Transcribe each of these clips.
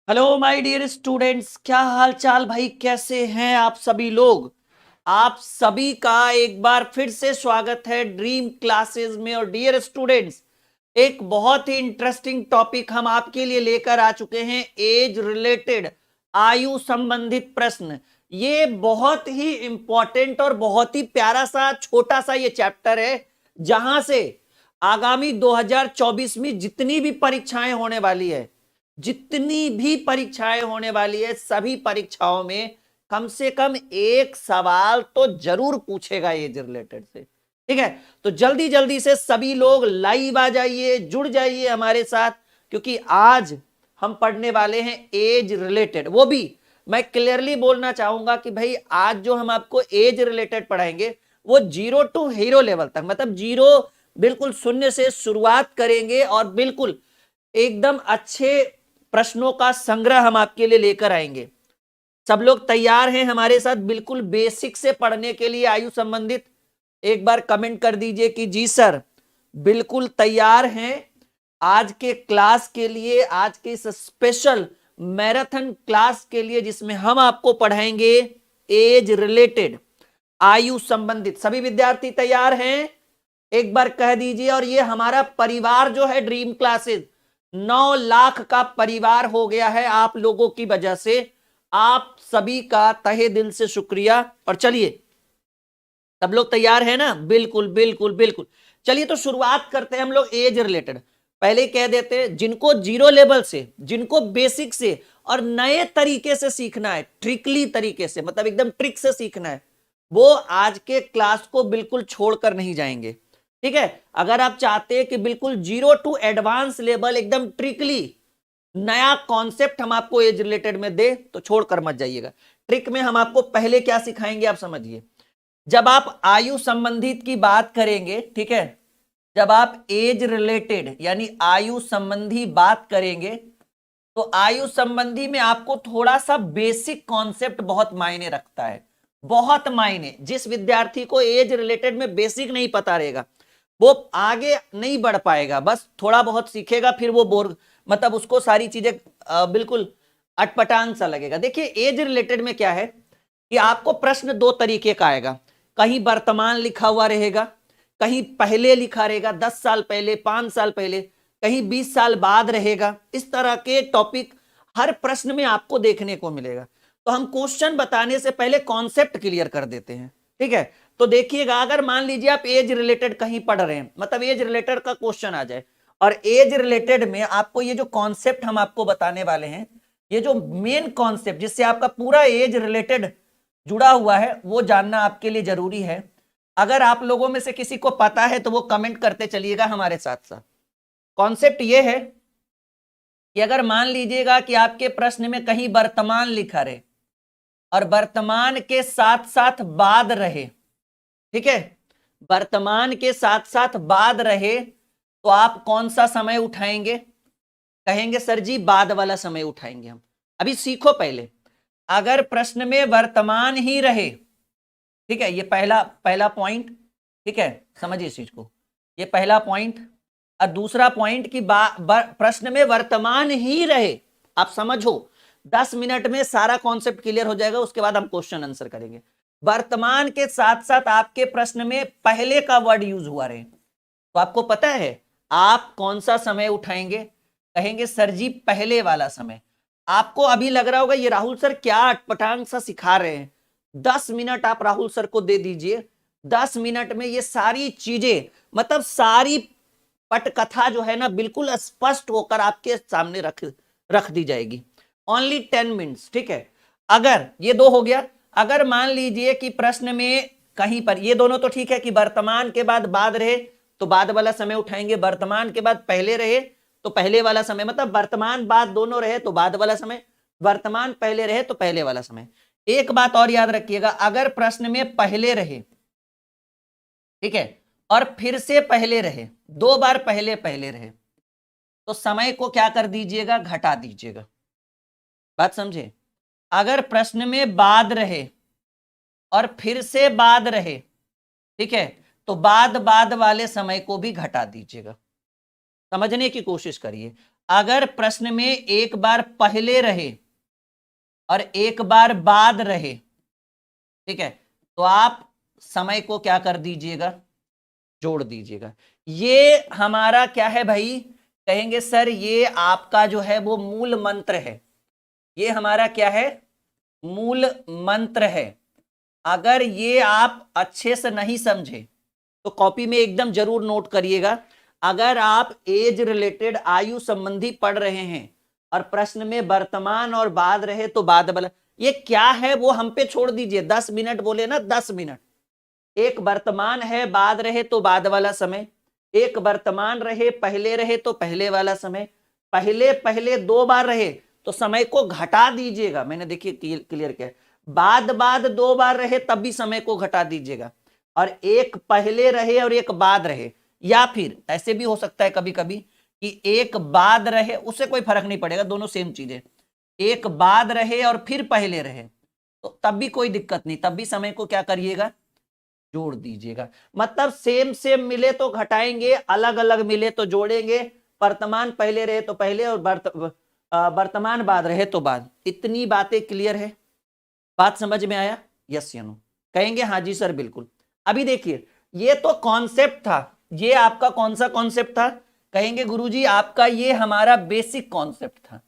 Hello my dear students, क्या हाल चाल भाई? कैसे हैं आप सभी लोग? आप सभी का एक बार फिर से स्वागत है ड्रीम क्लासेस में। और डियर स्टूडेंट्स, एक बहुत ही इंटरेस्टिंग टॉपिक हम आपके लिए लेकर आ चुके हैं, एज रिलेटेड, आयु संबंधित प्रश्न। ये बहुत ही इंपॉर्टेंट और बहुत ही प्यारा सा छोटा सा ये चैप्टर है, जहां से आगामी 2024 में जितनी भी परीक्षाएं होने वाली है, जितनी भी परीक्षाएं होने वाली है, सभी परीक्षाओं में कम से कम एक सवाल तो जरूर पूछेगा एज रिलेटेड से। ठीक है, तो जल्दी जल्दी से सभी लोग लाइव आ जाइए, जुड़ जाइए हमारे साथ, क्योंकि आज हम पढ़ने वाले हैं एज रिलेटेड। वो भी मैं क्लियरली बोलना चाहूंगा कि भाई आज जो हम आपको एज रिलेटेड पढ़ाएंगे वो 0 to हीरो लेवल तक, मतलब जीरो बिल्कुल शून्य से शुरुआत करेंगे और बिल्कुल एकदम अच्छे प्रश्नों का संग्रह हम आपके लिए लेकर आएंगे। सब लोग तैयार हैं हमारे साथ बिल्कुल बेसिक से पढ़ने के लिए आयु संबंधित? एक बार कमेंट कर दीजिए कि जी सर, बिल्कुल तैयार हैं आज के क्लास के लिए, आज के इस स्पेशल मैराथन क्लास के लिए, जिसमें हम आपको पढ़ाएंगे एज रिलेटेड, आयु संबंधित। सभी विद्यार्थी तैयार हैं? एक बार कह दीजिए। और ये हमारा परिवार जो है ड्रीम क्लासेस, 9 लाख का परिवार हो गया है आप लोगों की वजह से। आप सभी का तहे दिल से शुक्रिया। और चलिए, सब लोग तैयार है ना? बिल्कुल बिल्कुल बिल्कुल। चलिए तो शुरुआत करते हैं हम लोग एज रिलेटेड। पहले ही कह देते हैं, जिनको जीरो लेवल से, जिनको बेसिक से और नए तरीके से सीखना है, ट्रिकली तरीके से, मतलब एकदम ट्रिक से सीखना है, वो आज के क्लास को बिल्कुल छोड़कर नहीं जाएंगे। ठीक है, अगर आप चाहते हैं कि बिल्कुल 0 to एडवांस लेवल एकदम ट्रिकली नया कॉन्सेप्ट हम आपको एज रिलेटेड में दे, तो छोड़कर मत जाइएगा। ट्रिक में हम आपको पहले क्या सिखाएंगे आप समझिए। जब आप आयु संबंधित की बात करेंगे, ठीक है, जब आप एज रिलेटेड यानी आयु संबंधी बात करेंगे, तो आयु संबंधी में आपको थोड़ा सा बेसिक कॉन्सेप्ट बहुत मायने रखता है, बहुत मायने। जिस विद्यार्थी को एज रिलेटेड में बेसिक नहीं पता रहेगा, वो आगे नहीं बढ़ पाएगा। बस थोड़ा बहुत सीखेगा, फिर वो बोर, मतलब उसको सारी चीजें बिल्कुल अटपटांग सा लगेगा। देखिए, एज रिलेटेड में क्या है कि आपको प्रश्न दो तरीके का आएगा। कहीं वर्तमान लिखा हुआ रहेगा, कहीं पहले लिखा रहेगा, 10 साल पहले, 5 साल पहले, कहीं 20 साल बाद रहेगा। इस तरह के टॉपिक हर प्रश्न में आपको देखने को मिलेगा। तो हम क्वेश्चन बताने से पहले कॉन्सेप्ट क्लियर कर देते हैं। ठीक है, तो देखिएगा, अगर मान लीजिए आप एज रिलेटेड कहीं पढ़ रहे हैं, मतलब एज रिलेटेड का क्वेश्चन आ जाए, और एज रिलेटेड में आपको ये जो कॉन्सेप्ट हम आपको बताने वाले हैं, ये जो मेन कॉन्सेप्ट जिससे आपका पूरा एज रिलेटेड जुड़ा हुआ है, वो जानना आपके लिए जरूरी है। अगर आप लोगों में से किसी को पता है तो वो कमेंट करते चलिएगा हमारे साथ साथ। कॉन्सेप्ट ये है कि अगर मान लीजिएगा कि आपके प्रश्न में कहीं वर्तमान लिखा रहे और वर्तमान के साथ साथ बाद रहे, ठीक है, वर्तमान के साथ साथ बाद रहे, तो आप कौन सा समय उठाएंगे? कहेंगे सर जी बाद वाला समय उठाएंगे हम। अभी सीखो पहले। अगर प्रश्न में वर्तमान ही रहे, ठीक है, ये पहला पहला पॉइंट, ठीक है, समझिए इस चीज को, ये पहला पॉइंट। और दूसरा पॉइंट कि प्रश्न में वर्तमान ही रहे, आप समझो, 10 मिनट में सारा कॉन्सेप्ट क्लियर हो जाएगा, उसके बाद हम क्वेश्चन आंसर करेंगे। वर्तमान के साथ साथ आपके प्रश्न में पहले का वर्ड यूज हुआ रहे, तो आपको पता है आप कौन सा समय उठाएंगे? कहेंगे सर जी पहले वाला समय। आपको अभी लग रहा होगा ये राहुल सर क्या अटपटांग सा सिखा रहे हैं। 10 मिनट आप राहुल सर को दे दीजिए, 10 मिनट में ये सारी चीजें, मतलब सारी पटकथा जो है ना, बिल्कुल स्पष्ट होकर आपके सामने रख दी जाएगी। ओनली 10 मिनट्स, ठीक है। अगर ये दो हो गया, अगर मान लीजिए कि प्रश्न में कहीं पर ये दोनों तो ठीक है कि वर्तमान के बाद रहे तो बाद वाला समय उठाएंगे, वर्तमान के बाद पहले रहे तो पहले वाला समय, मतलब वर्तमान बाद दोनों रहे तो बाद वाला समय, वर्तमान पहले रहे तो पहले वाला समय। एक बात और याद रखिएगा, अगर प्रश्न में पहले रहे, ठीक है, और फिर से पहले रहे, 2 बार पहले पहले रहे, तो समय को क्या कर दीजिएगा? घटा दीजिएगा। बात समझे? अगर प्रश्न में बाद रहे और फिर से बाद रहे, ठीक है, तो बाद वाले समय को भी घटा दीजिएगा। समझने की कोशिश करिए। अगर प्रश्न में एक बार पहले रहे और एक बार बाद रहे, ठीक है, तो आप समय को क्या कर दीजिएगा, जोड़ दीजिएगा। ये हमारा क्या है भाई, कहेंगे सर ये आपका जो है वो मूल मंत्र है। ये हमारा क्या है, मूल मंत्र है। अगर ये आप अच्छे से नहीं समझे तो कॉपी में एकदम जरूर नोट करिएगा। अगर आप एज रिलेटेड आयु संबंधी पढ़ रहे हैं और प्रश्न में वर्तमान और बाद रहे तो बाद वाला, ये क्या है वो हम पे छोड़ दीजिए। 10 मिनट बोले ना, 10 मिनट। एक वर्तमान है, बाद रहे तो बाद वाला समय, एक वर्तमान रहे पहले रहे तो पहले वाला समय, पहले पहले 2 बार रहे तो समय को घटा दीजिएगा। मैंने देखिए क्लियर किया। बाद बाद 2 बार रहे तब भी समय को घटा दीजिएगा। और एक पहले रहे और एक बाद रहे, या फिर ऐसे भी हो सकता है कभी कभी कि एक बाद रहे, उससे कोई फर्क नहीं पड़ेगा, दोनों सेम चीजें। एक बाद रहे और फिर पहले रहे तो तब भी कोई दिक्कत नहीं, तब भी समय को क्या करिएगा, जोड़ दीजिएगा। मतलब सेम सेम मिले तो घटाएंगे, अलग अलग मिले तो जोड़ेंगे। वर्तमान पहले रहे तो पहले और वर्तमान बाद रहे तो बाद। इतनी बातें क्लियर है, बात समझ में आया? यस या नो कहेंगे? हाँ जी सर बिल्कुल। अभी देखिए, ये तो कॉन्सेप्ट था। ये आपका कौन सा कॉन्सेप्ट था? कहेंगे गुरुजी आपका ये हमारा बेसिक कॉन्सेप्ट था।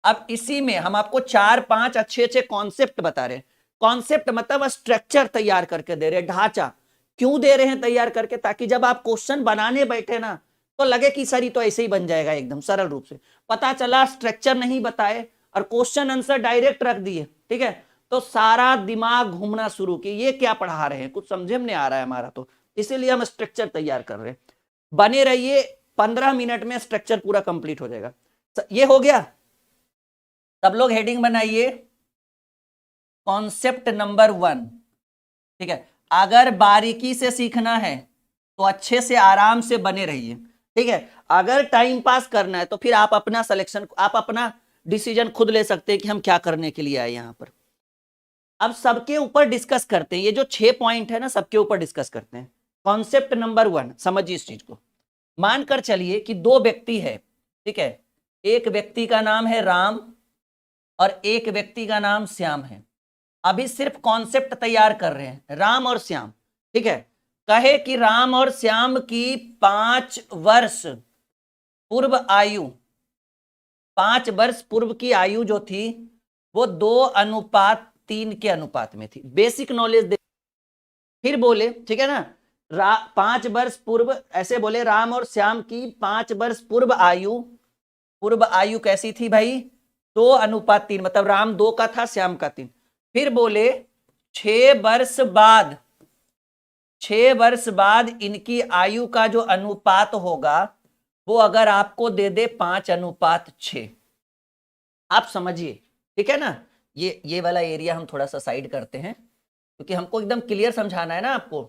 अब इसी में हम आपको 4-5 अच्छे अच्छे कॉन्सेप्ट बता रहे हैं। कॉन्सेप्ट मतलब स्ट्रक्चर तैयार करके दे रहे हैं, ढांचा। क्यों दे रहे हैं तैयार करके? ताकि जब आप क्वेश्चन बनाने बैठे ना तो लगे कि सर ये तो ऐसे ही बन जाएगा एकदम सरल रूप से। पता चला स्ट्रक्चर नहीं बताए और क्वेश्चन आंसर डायरेक्ट रख दिए, ठीक है, तो सारा दिमाग घूमना शुरू किया, ये क्या पढ़ा रहे हैं, कुछ समझे में नहीं आ रहा है हमारा। तो इसीलिए हम स्ट्रक्चर तैयार कर रहे हैं। बने रहिए, 15 मिनट में स्ट्रक्चर पूरा कंप्लीट हो जाएगा। ये हो गया। सब लोग हेडिंग बनाइए, कॉन्सेप्ट नंबर 1, ठीक है। अगर बारीकी से सीखना है तो अच्छे से आराम से बने रहिए, ठीक है। अगर टाइम पास करना है तो फिर आप अपना सिलेक्शन, आप अपना डिसीजन खुद ले सकते हैं कि हम क्या करने के लिए आए यहां पर। अब सबके ऊपर डिस्कस करते हैं, ये जो 6 पॉइंट है ना सबके ऊपर डिस्कस करते हैं। कॉन्सेप्ट नंबर 1 समझिए इस चीज को। मानकर चलिए कि 2 व्यक्ति है, ठीक है, एक व्यक्ति का नाम है राम और एक व्यक्ति का नाम श्याम है। अभी सिर्फ कॉन्सेप्ट तैयार कर रहे हैं, राम और श्याम, ठीक है। कहे कि राम और श्याम की 5 वर्ष पूर्व आयु, 5 वर्ष पूर्व की आयु जो थी वो 2:3 के अनुपात में थी। बेसिक नॉलेज दे, फिर बोले, ठीक है ना, 5 वर्ष पूर्व, ऐसे बोले राम और श्याम की 5 वर्ष पूर्व आयु कैसी थी भाई, 2:3, मतलब राम 2 का था, श्याम का 3। फिर बोले 6 वर्ष बाद इनकी आयु का जो अनुपात होगा वो अगर आपको दे दे 5:6। आप समझिए, ठीक है ना। ये वाला एरिया हम थोड़ा सा साइड करते हैं क्योंकि हमको एकदम क्लियर समझाना है ना आपको।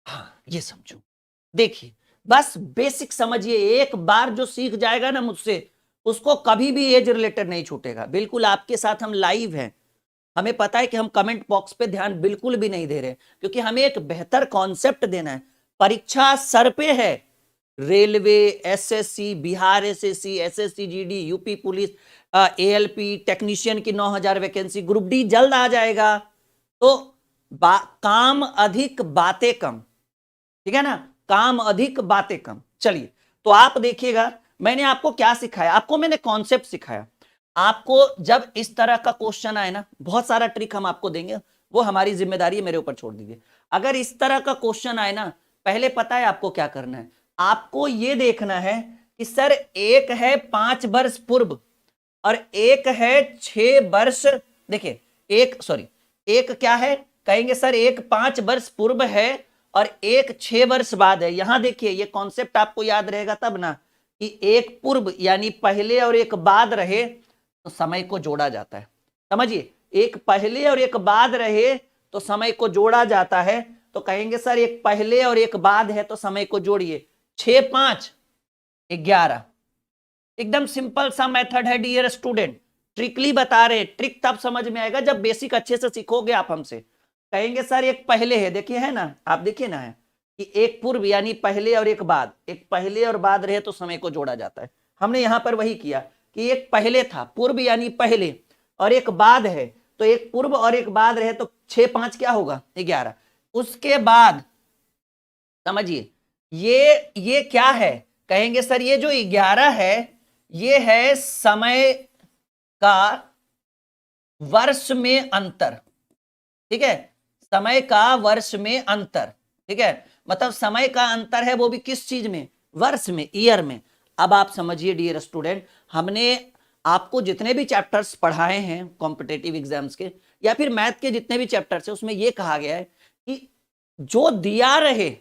हाँ ये समझो, देखिए बस बेसिक समझिए। एक बार जो सीख जाएगा ना मुझसे, उसको कभी भी एज रिलेटेड नहीं छूटेगा। बिल्कुल आपके साथ हम लाइव हैं। हमें पता है कि हम कमेंट बॉक्स पे ध्यान बिल्कुल भी नहीं दे रहे, क्योंकि हमें एक बेहतर कॉन्सेप्ट देना है। परीक्षा सर पे है, railway, SSC, Bihar SSC, SSC GD, UP police, ALP technician की 9000 वैकेंसी, ग्रुप डी जल्द आ जाएगा। तो काम अधिक बातें कम, ठीक है ना, काम अधिक बातें कम। चलिए तो आप देखिएगा मैंने आपको क्या सिखाया, आपको मैंने कॉन्सेप्ट सिखाया। आपको जब इस तरह का क्वेश्चन आए ना, बहुत सारा ट्रिक हम आपको देंगे, वो हमारी जिम्मेदारी है, मेरे ऊपर छोड़ दीजिए। अगर इस तरह का क्वेश्चन आए ना, पहले पता है आपको क्या करना है, आपको ये देखना है कि सर एक है 5 वर्ष पूर्व और एक है 6 वर्ष, देखिए एक क्या है, कहेंगे सर एक 5 वर्ष पूर्व है और एक 6 वर्ष बाद है। यहां देखिए ये कॉन्सेप्ट आपको याद रहेगा तब ना कि एक पूर्व यानी पहले और एक बाद रहे तो समय को जोड़ा जाता है। समझिए, एक पहले और एक बाद रहे तो समय को जोड़ा जाता है। तो कहेंगे सर एक पहले और एक बाद है तो समय को जोड़िए, 6 5 11। एकदम सिंपल सा मेथड है डियर स्टूडेंट, ट्रिकली बता रहे। ट्रिक तब समझ में आएगा जब बेसिक अच्छे से सीखोगे आप हमसे। कहेंगे सर एक पहले है, देखिए है ना, आप देखिए ना है, कि एक पूर्व यानी पहले और एक बाद, एक पहले और बाद रहे तो समय को जोड़ा जाता है। हमने यहां पर वही किया कि एक पहले था, पूर्व यानी पहले, और एक बाद है, तो एक पूर्व और एक बाद रहे तो 6 5 क्या होगा 11। उसके बाद समझिए ये क्या है, कहेंगे सर ये जो 11 है ये है समय का वर्ष में अंतर, ठीक है, समय का वर्ष में अंतर, ठीक है, मतलब समय का अंतर है वो भी किस चीज में, वर्ष में, ईयर में। अब आप समझिए डियर स्टूडेंट, हमने आपको जितने भी चैप्टर्स पढ़ाए हैं कॉम्पिटेटिव एग्जाम्स के या फिर मैथ के जितने भी चैप्टर्स हैं उसमें यह कहा गया है कि जो दिया रहे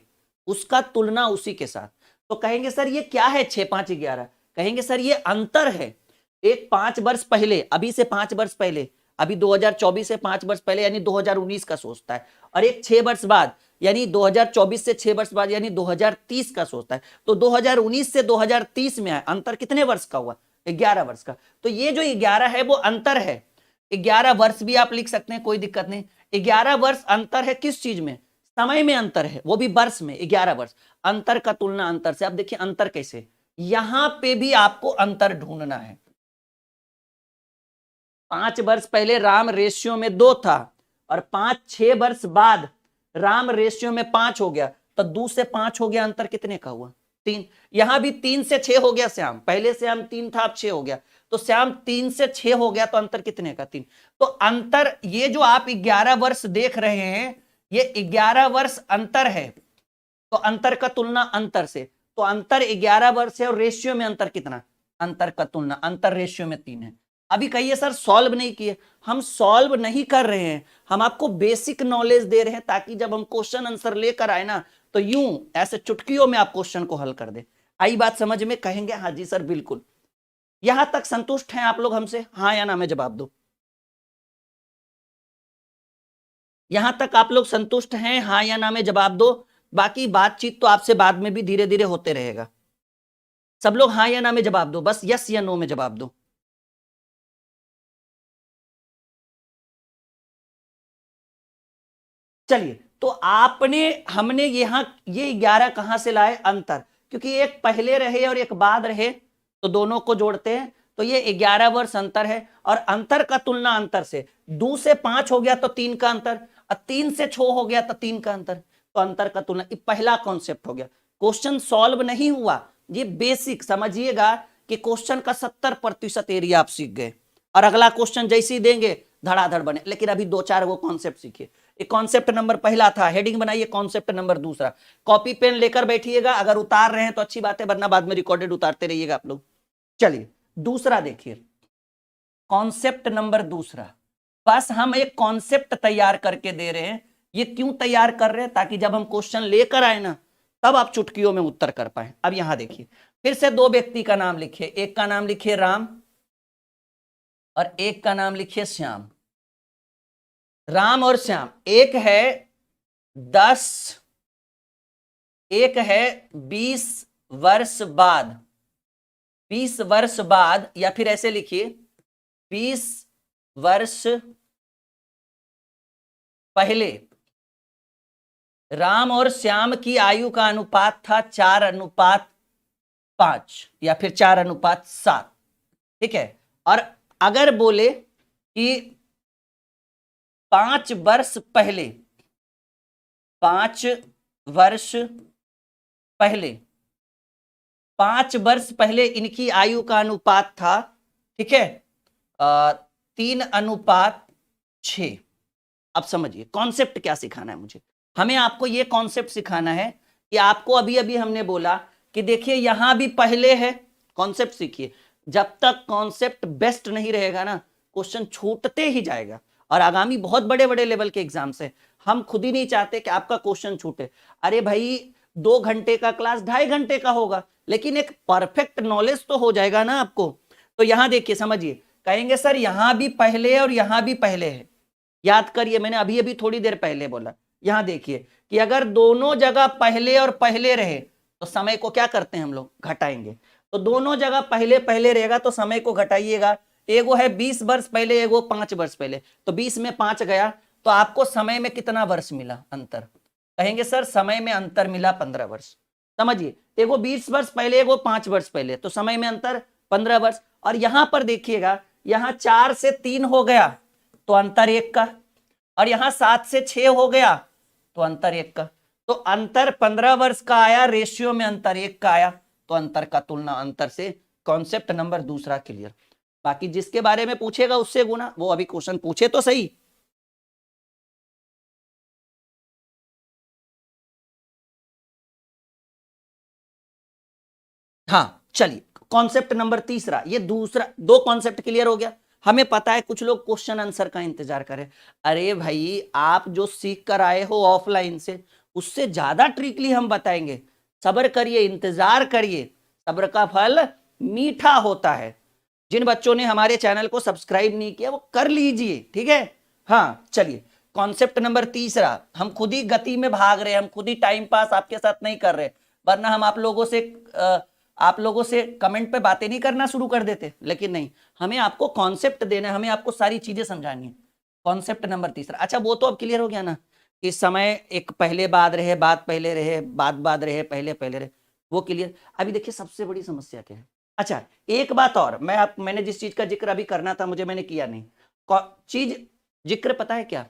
उसका तुलना उसी के साथ। तो कहेंगे सर ये क्या है 6 5 11, कहेंगे सर ये अंतर है। एक 5 वर्ष पहले, अभी से 5 वर्ष पहले, अभी 2024 से 5 वर्ष पहले यानी 2019 का सोचता है, और एक 6 वर्ष बाद यानी 2024 से 6 वर्ष बाद यानी 2030 का सोचता है। तो 2019 से 2030 में है, अंतर कितने वर्ष का हुआ, 11 वर्ष का। तो ये जो 11 है वो अंतर है, 11 वर्ष भी आप लिख सकते हैं कोई दिक्कत नहीं। 11 वर्ष अंतर है किस चीज में, समय में अंतर है, वो भी वर्ष में 11 वर्ष। अंतर का तुलना अंतर से, आप देखिए अंतर कैसे, यहां पे भी आपको अंतर ढूंढना है। 5 वर्ष पहले राम रेशियो में 2 था और 5-6 वर्ष बाद राम रेशियो में 5 हो गया, तो 2 से 5 हो गया, अंतर कितने का हुआ 3। यहां भी 3 से 6 हो गया श्याम, पहले श्याम 3 था अब 6 हो गया, तो श्याम 3 से 6 हो गया, तो अंतर कितने का 3। तो अंतर ये जो आप 11 वर्ष देख रहे हैं ये 11 वर्ष अंतर है, तो अंतर का तुलना अंतर से, तो अंतर 11 वर्ष है और रेशियो में अंतर कितना, अंतर का तुलना अंतर रेशियो में 3 है। अभी कहिए सर सॉल्व नहीं किए, हम सॉल्व नहीं कर रहे हैं, हम आपको बेसिक नॉलेज दे रहे हैं ताकि जब हम क्वेश्चन आंसर लेकर आए ना तो यूं ऐसे चुटकियों में आप क्वेश्चन को हल कर दे। आई बात समझ में, कहेंगे हाँ जी सर बिल्कुल। यहां तक संतुष्ट हैं आप लोग हमसे, हाँ या ना में जवाब दो। यहां तक आप लोग संतुष्ट हैं, हाँ या ना में जवाब दो। बाकी बातचीत तो आपसे बाद में भी धीरे धीरे होते रहेगा। सब लोग हाँ या ना में जवाब दो, बस यस या नो में जवाब दो। चलिए, तो आपने हमने यहां ये 11 कहां से लाए, अंतर, क्योंकि एक पहले रहे और एक बाद रहे तो दोनों को जोड़ते हैं, तो ये 11 वर्ष अंतर है। और अंतर का तुलना अंतर से, 2 से 5 हो गया तो 3 का अंतर, और 3 से 6 हो गया तो 3 का अंतर, तो अंतर का तुलना, ये पहला कॉन्सेप्ट हो गया। क्वेश्चन सॉल्व नहीं हुआ, ये बेसिक समझिएगा कि क्वेश्चन का 70% एरिया आप सीख गए, और अगला क्वेश्चन जैसे ही देंगे धड़ाधड़ बने। लेकिन अभी 2-4 वो कॉन्सेप्ट सीखिए। एक कॉन्सेप्ट नंबर पहला था, हेडिंग बनाइए, कॉन्सेप्ट नंबर दूसरा, कॉपी पेन लेकर बैठिएगा, अगर उतार रहे हैं तो अच्छी बात है, वरना बाद में रिकॉर्डेड उतारते रहिएगा आप लोग। चलिए दूसरा देखिए, कॉन्सेप्ट नंबर दूसरा, बस हम एक कॉन्सेप्ट तैयार करके दे रहे हैं। ये क्यों तैयार कर रहे हैं, ताकि जब हम क्वेश्चन लेकर आए ना तब आप चुटकियों में उत्तर कर पाए। अब यहां देखिए, फिर से 2 व्यक्ति का नाम लिखिए, एक का नाम लिखिए राम और एक का नाम लिखिए श्याम। राम और श्याम, एक है 10, एक है 20 वर्ष बाद, 20 वर्ष बाद, या फिर ऐसे लिखिए 20 वर्ष पहले राम और श्याम की आयु का अनुपात था 4:5 या फिर 4:7, ठीक है। और अगर बोले कि 5 वर्ष पहले, 5 वर्ष पहले, 5 वर्ष पहले इनकी आयु का अनुपात था, ठीक है, 3:6। अब समझिए कॉन्सेप्ट क्या सिखाना है मुझे, हमें आपको ये कॉन्सेप्ट सिखाना है कि आपको अभी अभी हमने बोला कि देखिए यहां भी पहले है, कॉन्सेप्ट सीखिए। जब तक कॉन्सेप्ट बेस्ट नहीं रहेगा ना क्वेश्चन छूटते ही जाएगा। और आगामी बहुत बड़े बड़े लेवल के एग्जाम्स है, हम खुद ही नहीं चाहते कि आपका क्वेश्चन छूटे। अरे भाई 2 घंटे का क्लास 2.5 घंटे का होगा, लेकिन एक परफेक्ट नॉलेज तो हो जाएगा ना आपको। तो यहां देखिए समझिए, कहेंगे सर यहां भी पहले और यहां भी पहले है, याद करिए मैंने अभी अभी थोड़ी देर पहले बोला। यहां देखिए कि अगर दोनों जगह पहले और पहले रहे तो समय को क्या करते हैं हम लोग, घटाएंगे। तो दोनों जगह पहले पहले रहेगा तो समय को घटाइएगा। एगो है 20 वर्ष पहले, एगो 5 वर्ष पहले, तो 20 में 5 गया तो आपको समय में कितना वर्ष मिला अंतर, कहेंगे सर समय में अंतर मिला 15 वर्ष। समझिए, एगो 20 वर्ष पहले, एगो 5 वर्ष पहले, तो समय में अंतर 15 वर्ष। और यहां पर देखिएगा, यहां 4 से 3 हो गया तो अंतर 1 का, और यहां 7 से 6 हो गया तो अंतर 1 का। तो अंतर 15 वर्ष का आया, रेशियो में अंतर 1 का आया, तो अंतर का तुलना अंतर से। कॉन्सेप्ट नंबर दूसरा क्लियर। बाकी जिसके बारे में पूछेगा उससे गुना, वो अभी क्वेश्चन पूछे तो सही। हाँ चलिए, कॉन्सेप्ट नंबर तीसरा, ये दूसरा, दो कॉन्सेप्ट क्लियर हो गया। हमें पता है कुछ लोग क्वेश्चन आंसर का इंतजार करें। अरे भाई, आप जो सीख कर आए हो ऑफलाइन से, उससे ज्यादा ट्रिकली हम बताएंगे। सब्र करिए, इंतजार करिए, सब्र का फल मीठा होता है। जिन बच्चों ने हमारे चैनल को सब्सक्राइब नहीं किया वो कर लीजिए, ठीक है। हाँ चलिए, कॉन्सेप्ट नंबर तीसरा, हम खुद ही गति में भाग रहे हैं, हम खुद ही टाइम पास आपके साथ नहीं कर रहे, वरना हम आप लोगों से कमेंट पे बातें नहीं करना शुरू कर देते। लेकिन नहीं, हमें आपको कॉन्सेप्ट देना है, हमें आपको सारी चीजें समझानी है। कॉन्सेप्ट नंबर तीसरा, अच्छा वो तो अब क्लियर हो गया ना कि समय एक पहले बाद रहे, बाद पहले रहे, बाद रहे, पहले पहले रहे, वो क्लियर। अभी देखिए सबसे बड़ी समस्या क्या है। अच्छा एक बात और, मैंने जिस चीज का जिक्र अभी करना था मैंने किया नहीं। चीज जिक्र पता है क्या?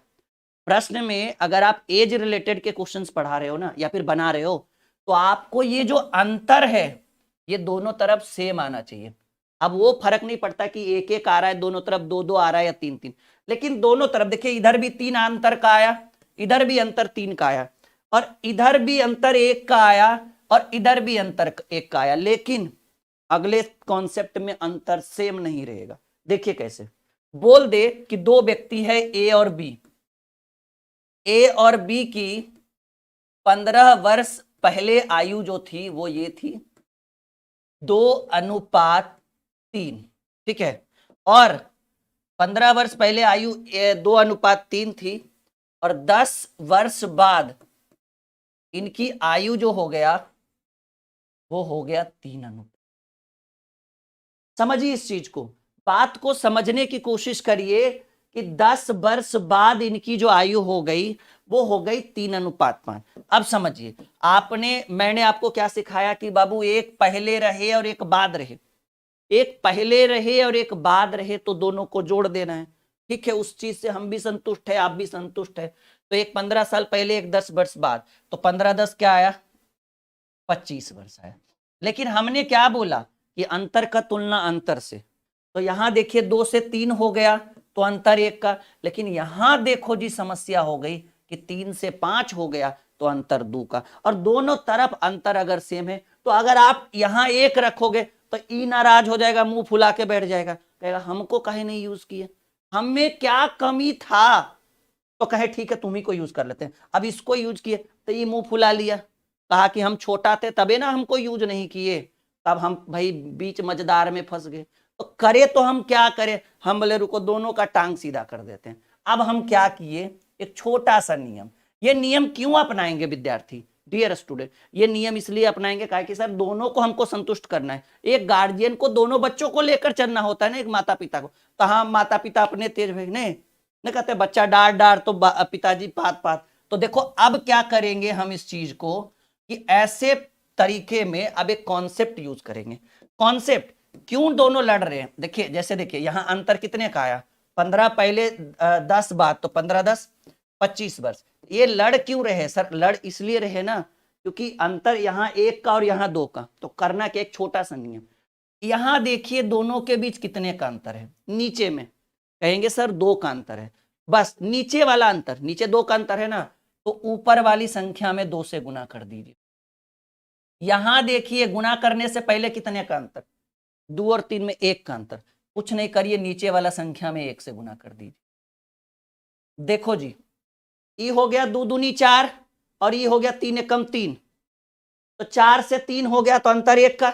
प्रश्न में अगर आप एज रिलेटेड के क्वेश्चंस पढ़ा रहे हो ना, या फिर बना रहे हो, तो आपको ये जो अंतर है ये दोनों तरफ सेम आना चाहिए। अब वो फर्क नहीं पड़ता कि एक एक आ रहा है दोनों तरफ, दो दो आ रहा है या तीन तीन, लेकिन दोनों तरफ देखिए, इधर भी 3 अंतर का आया, इधर भी अंतर 3 का आया, और इधर भी अंतर 1 का आया, और इधर भी अंतर 1 का आया, लेकिन अगले कॉन्सेप्ट में अंतर सेम नहीं रहेगा। देखिए कैसे, बोल दे कि दो व्यक्ति है ए और बी, ए और बी की 15 वर्ष पहले आयु जो थी वो ये थी 2:3, ठीक है। और 15 वर्ष पहले आयु 2:3 थी, और 10 वर्ष बाद इनकी आयु जो हो गया वो हो गया 3:। समझिए इस चीज को, बात को समझने की कोशिश करिए कि 10 वर्ष बाद इनकी जो आयु हो गई वो हो गई 3:5। अब समझिए, मैंने आपको क्या सिखाया कि बाबू एक पहले रहे और एक बाद रहे, एक पहले रहे और एक बाद रहे, तो दोनों को जोड़ देना है, ठीक है। उस चीज से हम भी संतुष्ट है, आप भी संतुष्ट है। तो एक 15 साल पहले, एक 10 वर्ष बाद, तो 15-10 क्या आया? 25 वर्ष आया। लेकिन हमने क्या बोला कि अंतर का तुलना अंतर से, तो यहां देखिए 2 से 3 हो गया तो अंतर 1 का, लेकिन यहां देखो जी समस्या हो गई कि 3 से 5 हो गया तो अंतर 2 का। और दोनों तरफ अंतर अगर सेम है, तो अगर आप यहां 1 रखोगे तो ई नाराज हो जाएगा, मुंह फुला के बैठ जाएगा, कहेगा हमको काहे नहीं यूज किए, हमें क्या कमी था। तो कहे ठीक है तुम ही को यूज कर लेते हैं। अब इसको यूज किए तो ये मुंह फुला लिया, कहा कि हम छोटा थे तबे ना हमको यूज नहीं किए, तब हम भाई बीच मझदार में फंस गए। तो करे तो हम क्या करें, हम बोले रुको दोनों का टांग सीधा कर देते हैं। अब हम क्या किए, एक छोटा सा नियम, ये नियम क्यों अपनाएंगे विद्यार्थी, डियर स्टूडेंट, ये नियम इसलिए अपनाएंगे कहा कि सर दोनों को हमको संतुष्ट करना है। एक गार्जियन को दोनों बच्चों को लेकर चलना होता है ना, एक माता पिता को। तो हाँ, माता पिता अपने तेज भेजने नहीं कहते, बच्चा डार डार तो पिताजी पात पात। तो देखो अब क्या करेंगे हम इस चीज को कि ऐसे तरीके में अब एक कॉन्सेप्ट यूज करेंगे। कॉन्सेप्ट क्यों दोनों लड़ रहे हैं, देखिए जैसे देखिए यहां अंतर कितने का आया, 15 पहले 10 बाद, तो 15-10 25 वर्ष। ये लड़ क्यों रहे सर, लड़ इसलिए रहे ना क्योंकि अंतर यहां 1 का और यहां 2 का। तो करना क्या, एक छोटा सा नियम, यहां देखिए दोनों के बीच कितने का अंतर है, नीचे में कहेंगे सर 2 का अंतर है, बस नीचे वाला अंतर, नीचे 2 का अंतर है ना, तो ऊपर वाली संख्या में 2 से गुना कर दीजिए। यहां देखिए गुना करने से पहले कितने का अंतर, 2 और 3 में 1 का अंतर, कुछ नहीं करिए नीचे वाला संख्या में 1 से गुना कर दीजिए। देखो जी, ये हो गया 2 दूनी 4 और ये हो गया 3 एकम 3, तो 4 से 3 हो गया तो अंतर 1 का।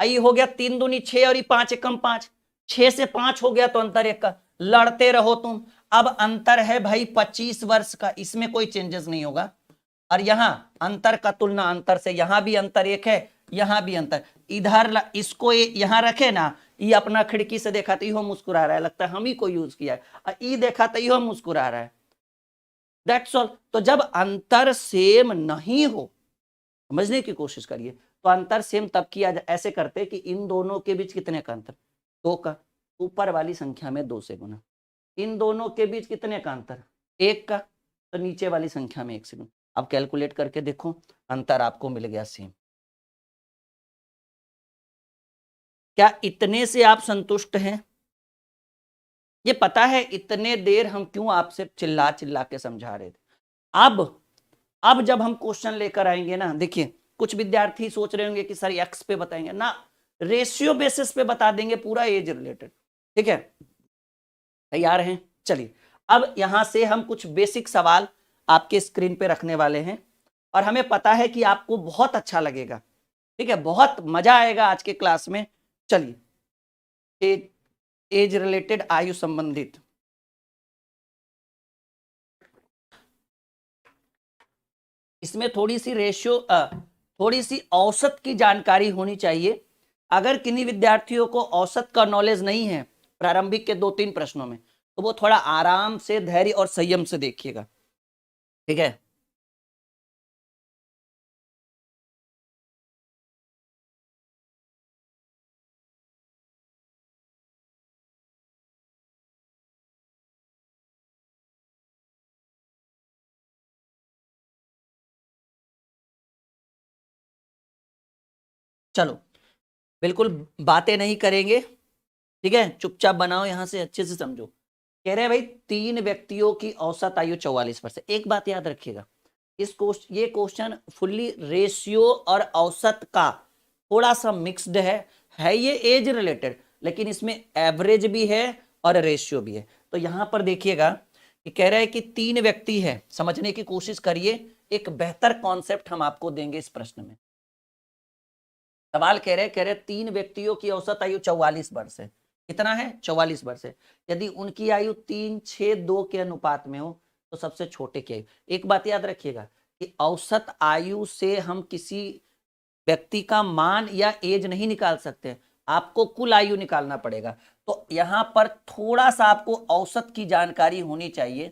ये हो गया 3 दूनी 6 और ये 5 एकम 5, 6 से 5 हो गया तो अंतर 1 का। लड़ते रहो तुम। अब अंतर है भाई 25 वर्ष का, इसमें कोई चेंजेस नहीं होगा। और यहां अंतर का तुलना अंतर से, यहां भी अंतर 1 है, यहां भी अंतर, इधर इसको यहां रखे ना, ये अपना खिड़की से देखा तो यो मुस्कुरा रहा है, लगता है हम ही को यूज किया है, और ये देखा तो यो मुस्कुरा रहा है। That's all. तो जब अंतर सेम नहीं हो, समझने की कोशिश करिए, तो अंतर सेम तब किया ऐसे करते कि इन दोनों के बीच कितने का अंतर, 2 का, ऊपर वाली संख्या में 2 से गुना। इन दोनों के बीच कितने का अंतर, 1 का, तो नीचे वाली संख्या में 1 से गुना। अब कैलकुलेट करके देखो, अंतर आपको मिल गया सेम। क्या इतने से आप संतुष्ट हैं? ये पता है इतने देर हम क्यों आपसे चिल्ला चिल्ला के समझा रहे थे। अब जब हम क्वेश्चन लेकर आएंगे ना, देखिए कुछ विद्यार्थी सोच रहे होंगे कि सर एक्स पे बताएंगे ना, रेशियो बेसिस पे बता देंगे, पूरा एज रिलेटेड। ठीक है, तैयार हैं? चलिए, अब यहां से हम कुछ बेसिक सवाल आपके स्क्रीन पे रखने वाले हैं, और हमें पता है कि आपको बहुत अच्छा लगेगा। ठीक है, बहुत मजा आएगा आज के क्लास में। चलिए, एज रिलेटेड, आयु संबंधित, इसमें थोड़ी सी रेशियो, थोड़ी सी औसत की जानकारी होनी चाहिए। अगर किन्हीं विद्यार्थियों को औसत का नॉलेज नहीं है प्रारंभिक के 2-3 प्रश्नों में, तो वो थोड़ा आराम से, धैर्य और संयम से देखिएगा। ठीक है, चलो, बिल्कुल बातें नहीं करेंगे। ठीक है, चुपचाप बनाओ, यहां से अच्छे से समझो। कह रहे हैं भाई 3 व्यक्तियों की औसत आयु 44 वर्ष। एक बात याद रखिएगा, ये क्वेश्चन फुल्ली रेशियो और औसत का थोड़ा सा मिक्स्ड है ये एज रिलेटेड, लेकिन इसमें एवरेज भी है और रेशियो भी है। तो यहां पर देखिएगा कि कह रहा है कि 3 व्यक्ति है, समझने की कोशिश करिए, एक बेहतर कॉन्सेप्ट हम आपको देंगे इस प्रश्न में। सवाल कह रहे 3 व्यक्तियों की औसत आयु 44 वर्ष है। कितना है? 44 वर्ष है। यदि उनकी आयु 3-6-2 के अनुपात में हो, तो सबसे छोटे की आयु। एक बात याद रखिएगा कि औसत आयु से हम किसी व्यक्ति का मान या एज नहीं निकाल सकते, आपको कुल आयु निकालना पड़ेगा। तो यहां पर थोड़ा सा आपको औसत की जानकारी होनी चाहिए,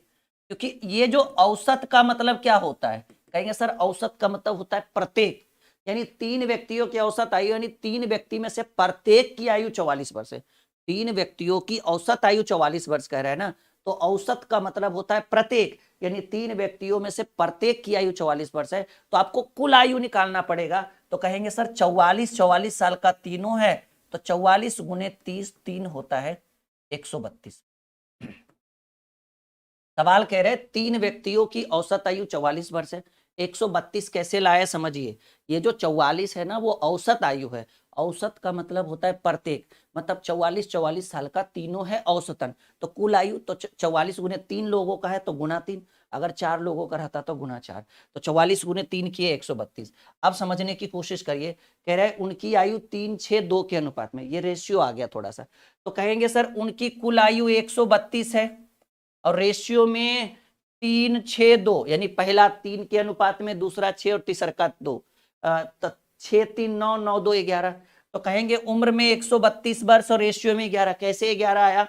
क्योंकि ये जो औसत का मतलब क्या होता है, कहेंगे सर औसत का मतलब होता है प्रत्येक, यानी 3 व्यक्तियों की औसत आयु, यानी 3 व्यक्ति में से प्रत्येक की आयु 44 वर्ष है। 3 व्यक्तियों की औसत आयु 44 वर्ष कह रहे हैं ना, तो औसत का मतलब होता है प्रत्येक, यानी 3 व्यक्तियों में से प्रत्येक की आयु 44 वर्ष है। तो आपको कुल आयु निकालना पड़ेगा। तो कहेंगे सर 44 साल का तीनों है, तो 44 गुने 30, 3 होता है 132। सवाल कह रहे 3 व्यक्तियों की औसत आयु 44 वर्ष है, 132 कैसे लाए समझिए। ये जो 44 है ना, वो औसत आयु है। औसत का मतलब होता है प्रत्येक, मतलब 44 साल का तीनों है औसतन। तो कुल आयु तो 44 गुने 3 लोगों का है तो गुना 3, अगर 4 लोगों का रहता तो गुना 4। तो 44 गुने 3 किए 132। अब समझने की कोशिश करिए, कह रहे हैं उनकी आयु 3-6-2 के अनुपात में, ये रेशियो आ गया थोड़ा सा। तो कहेंगे सर उनकी कुल आयु 132 है, और रेशियो में 3-6-2, यानी पहला 3 के अनुपात में, दूसरा 6 और तीसरा 2, तो 6-3-9-9-2-11। तो कहेंगे उम्र में 132 वर्ष और रेशियो में 11। कैसे 11 आया?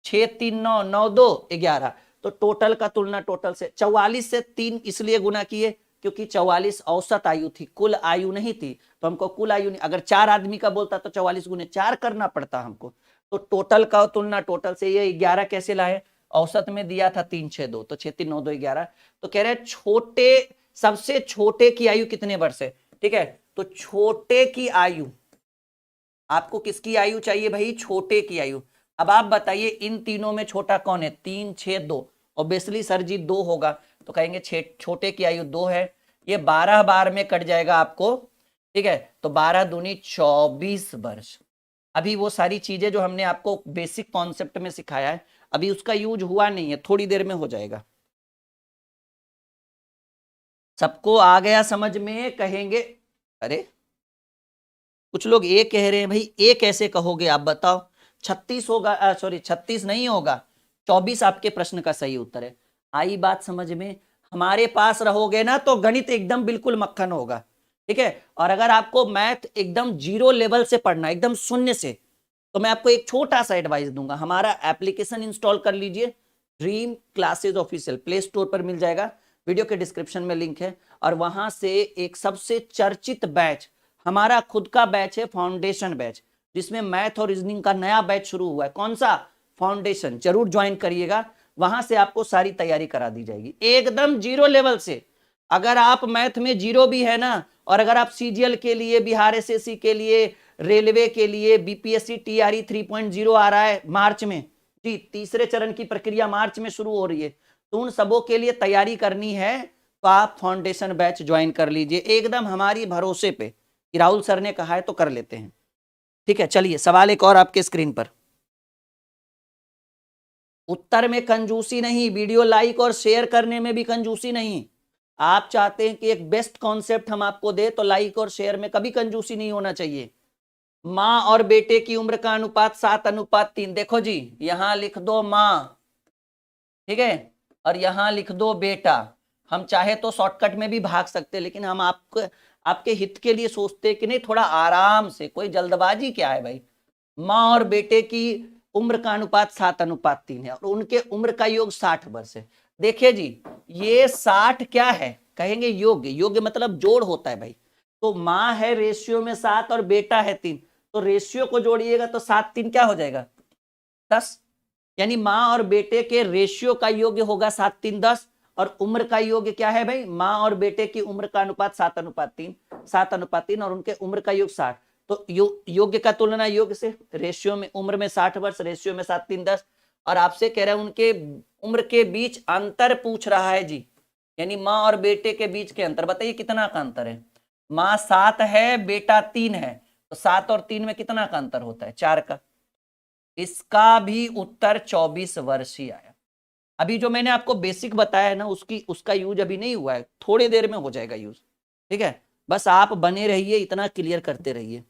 6-3-9-9-2-11। तो टोटल का तुलना टोटल से 44 से 3 इसलिए गुना किए क्योंकि 44 औसत आयु थी, कुल आयु नहीं थी। तो हमको कुल आयु नहीं, अगर 4 आदमी का बोलता तो 44 गुने 4 करना पड़ता हमको। तो टोटल का तुलना टोटल से, ये 11 कैसे लाए? औसत में दिया था 3-6-2, तो 6-3-9-2-11। तो कह रहे छोटे, सबसे छोटे की आयु कितने वर्ष है? ठीक है, तो छोटे की आयु, आपको किसकी आयु चाहिए भाई? छोटे की आयु। अब आप बताइए इन तीनों में छोटा कौन है? 3-6-2, ऑब्वियसली सर जी 2 होगा। तो कहेंगे छोटे की आयु 2 है। ये 12 बार में कट जाएगा आपको। ठीक है, तो 12 दूनी 24 वर्ष। अभी वो सारी चीजें जो हमने आपको बेसिक कॉन्सेप्ट में सिखाया है, अभी उसका यूज हुआ नहीं है, थोड़ी देर में हो जाएगा। सबको आ गया समझ में? कहेंगे अरे कुछ लोग ए कह रहे हैं, भाई ए कैसे कहोगे आप बताओ? 36 होगा, सॉरी 36 नहीं होगा, 24 आपके प्रश्न का सही उत्तर है। आई बात समझ में? हमारे पास रहोगे ना तो गणित एकदम बिल्कुल मक्खन होगा। ठीक है, और अगर आपको मैथ एकदम 0 लेवल से पढ़ना, एकदम शून्य से, तो मैं आपको एक छोटा सा एडवाइस दूंगा, हमारा एप्लीकेशन इंस्टॉल कर लीजिए, dream classes official play store पर मिल जाएगा, वीडियो के डिस्क्रिप्शन में लिंक है। और वहां से एक सबसे चर्चित बैच, हमारा खुद का बैच है फाउंडेशन बैच, जिसमें मैथ और रीजनिंग का नया बैच शुरू हुआ है। कौन सा? फाउंडेशन। जरूर ज्वाइन करिएगा, वहां से आपको सारी तैयारी करा दी जाएगी एकदम जीरो लेवल से। अगर आप मैथ में जीरो भी है ना, और अगर आप सीजीएल के लिए, बिहार एसएससी के लिए, रेलवे के लिए, बीपीएससी टीआरई 3.0 आ रहा है मार्च में जी, तीसरे चरण की प्रक्रिया मार्च में शुरू हो रही है, तो उन सबों के लिए तैयारी करनी है तो आप फाउंडेशन बैच ज्वाइन कर लीजिए एकदम हमारी भरोसे पे कि राहुल सर ने कहा है तो कर लेते हैं। ठीक है, चलिए सवाल एक और आपके स्क्रीन पर। उत्तर में कंजूसी नहीं, वीडियो लाइक और शेयर करने में भी कंजूसी नहीं। आप चाहते हैं कि एक बेस्ट कॉन्सेप्ट हम आपको दे, तो लाइक और शेयर में कभी कंजूसी नहीं होना चाहिए। माँ और बेटे की उम्र का अनुपात 7:3। देखो जी, यहां लिख दो माँ, ठीक है, और यहां लिख दो बेटा। हम चाहे तो शॉर्टकट में भी भाग सकते, लेकिन हम आपके हित के लिए सोचते कि नहीं, थोड़ा आराम से, कोई जल्दबाजी क्या है भाई। माँ और बेटे की उम्र का अनुपात 7:3 है, और उनके उम्र का योग 60 वर्ष है। देखिए जी, ये 60 क्या है, कहेंगे योग्य, योग्य मतलब जोड़ होता है भाई। तो माँ है रेशियो में 7 और बेटा है 3, तो रेशियो को जोड़िएगा तो 7 3 क्या हो जाएगा, 10। यानी माँ और बेटे के रेशियो का योग्य होगा 7 3 10, और उम्र का योग्य क्या है भाई, माँ और बेटे की उम्र का अनुपात 7:3, 7:3, और उनके उम्र का योग 60। तो योग्य का तुलना योग्य से, रेशियो में उम्र में 60 वर्ष, रेशियो में 7 3 10, और आपसे कह रहा है उनके उम्र के बीच अंतर पूछ रहा है जी, यानी माँ और बेटे के बीच के अंतर। बताइए कितना का अंतर है, माँ 7 है, बेटा 3 है, तो 7 और 3 में कितना का अंतर होता है, 4 का। इसका भी उत्तर 24 वर्ष ही आया। अभी जो मैंने आपको बेसिक बताया है ना, उसका यूज अभी नहीं हुआ है, थोड़ी देर में हो जाएगा यूज। ठीक है, बस आप बने रहिए, इतना क्लियर करते रहिए।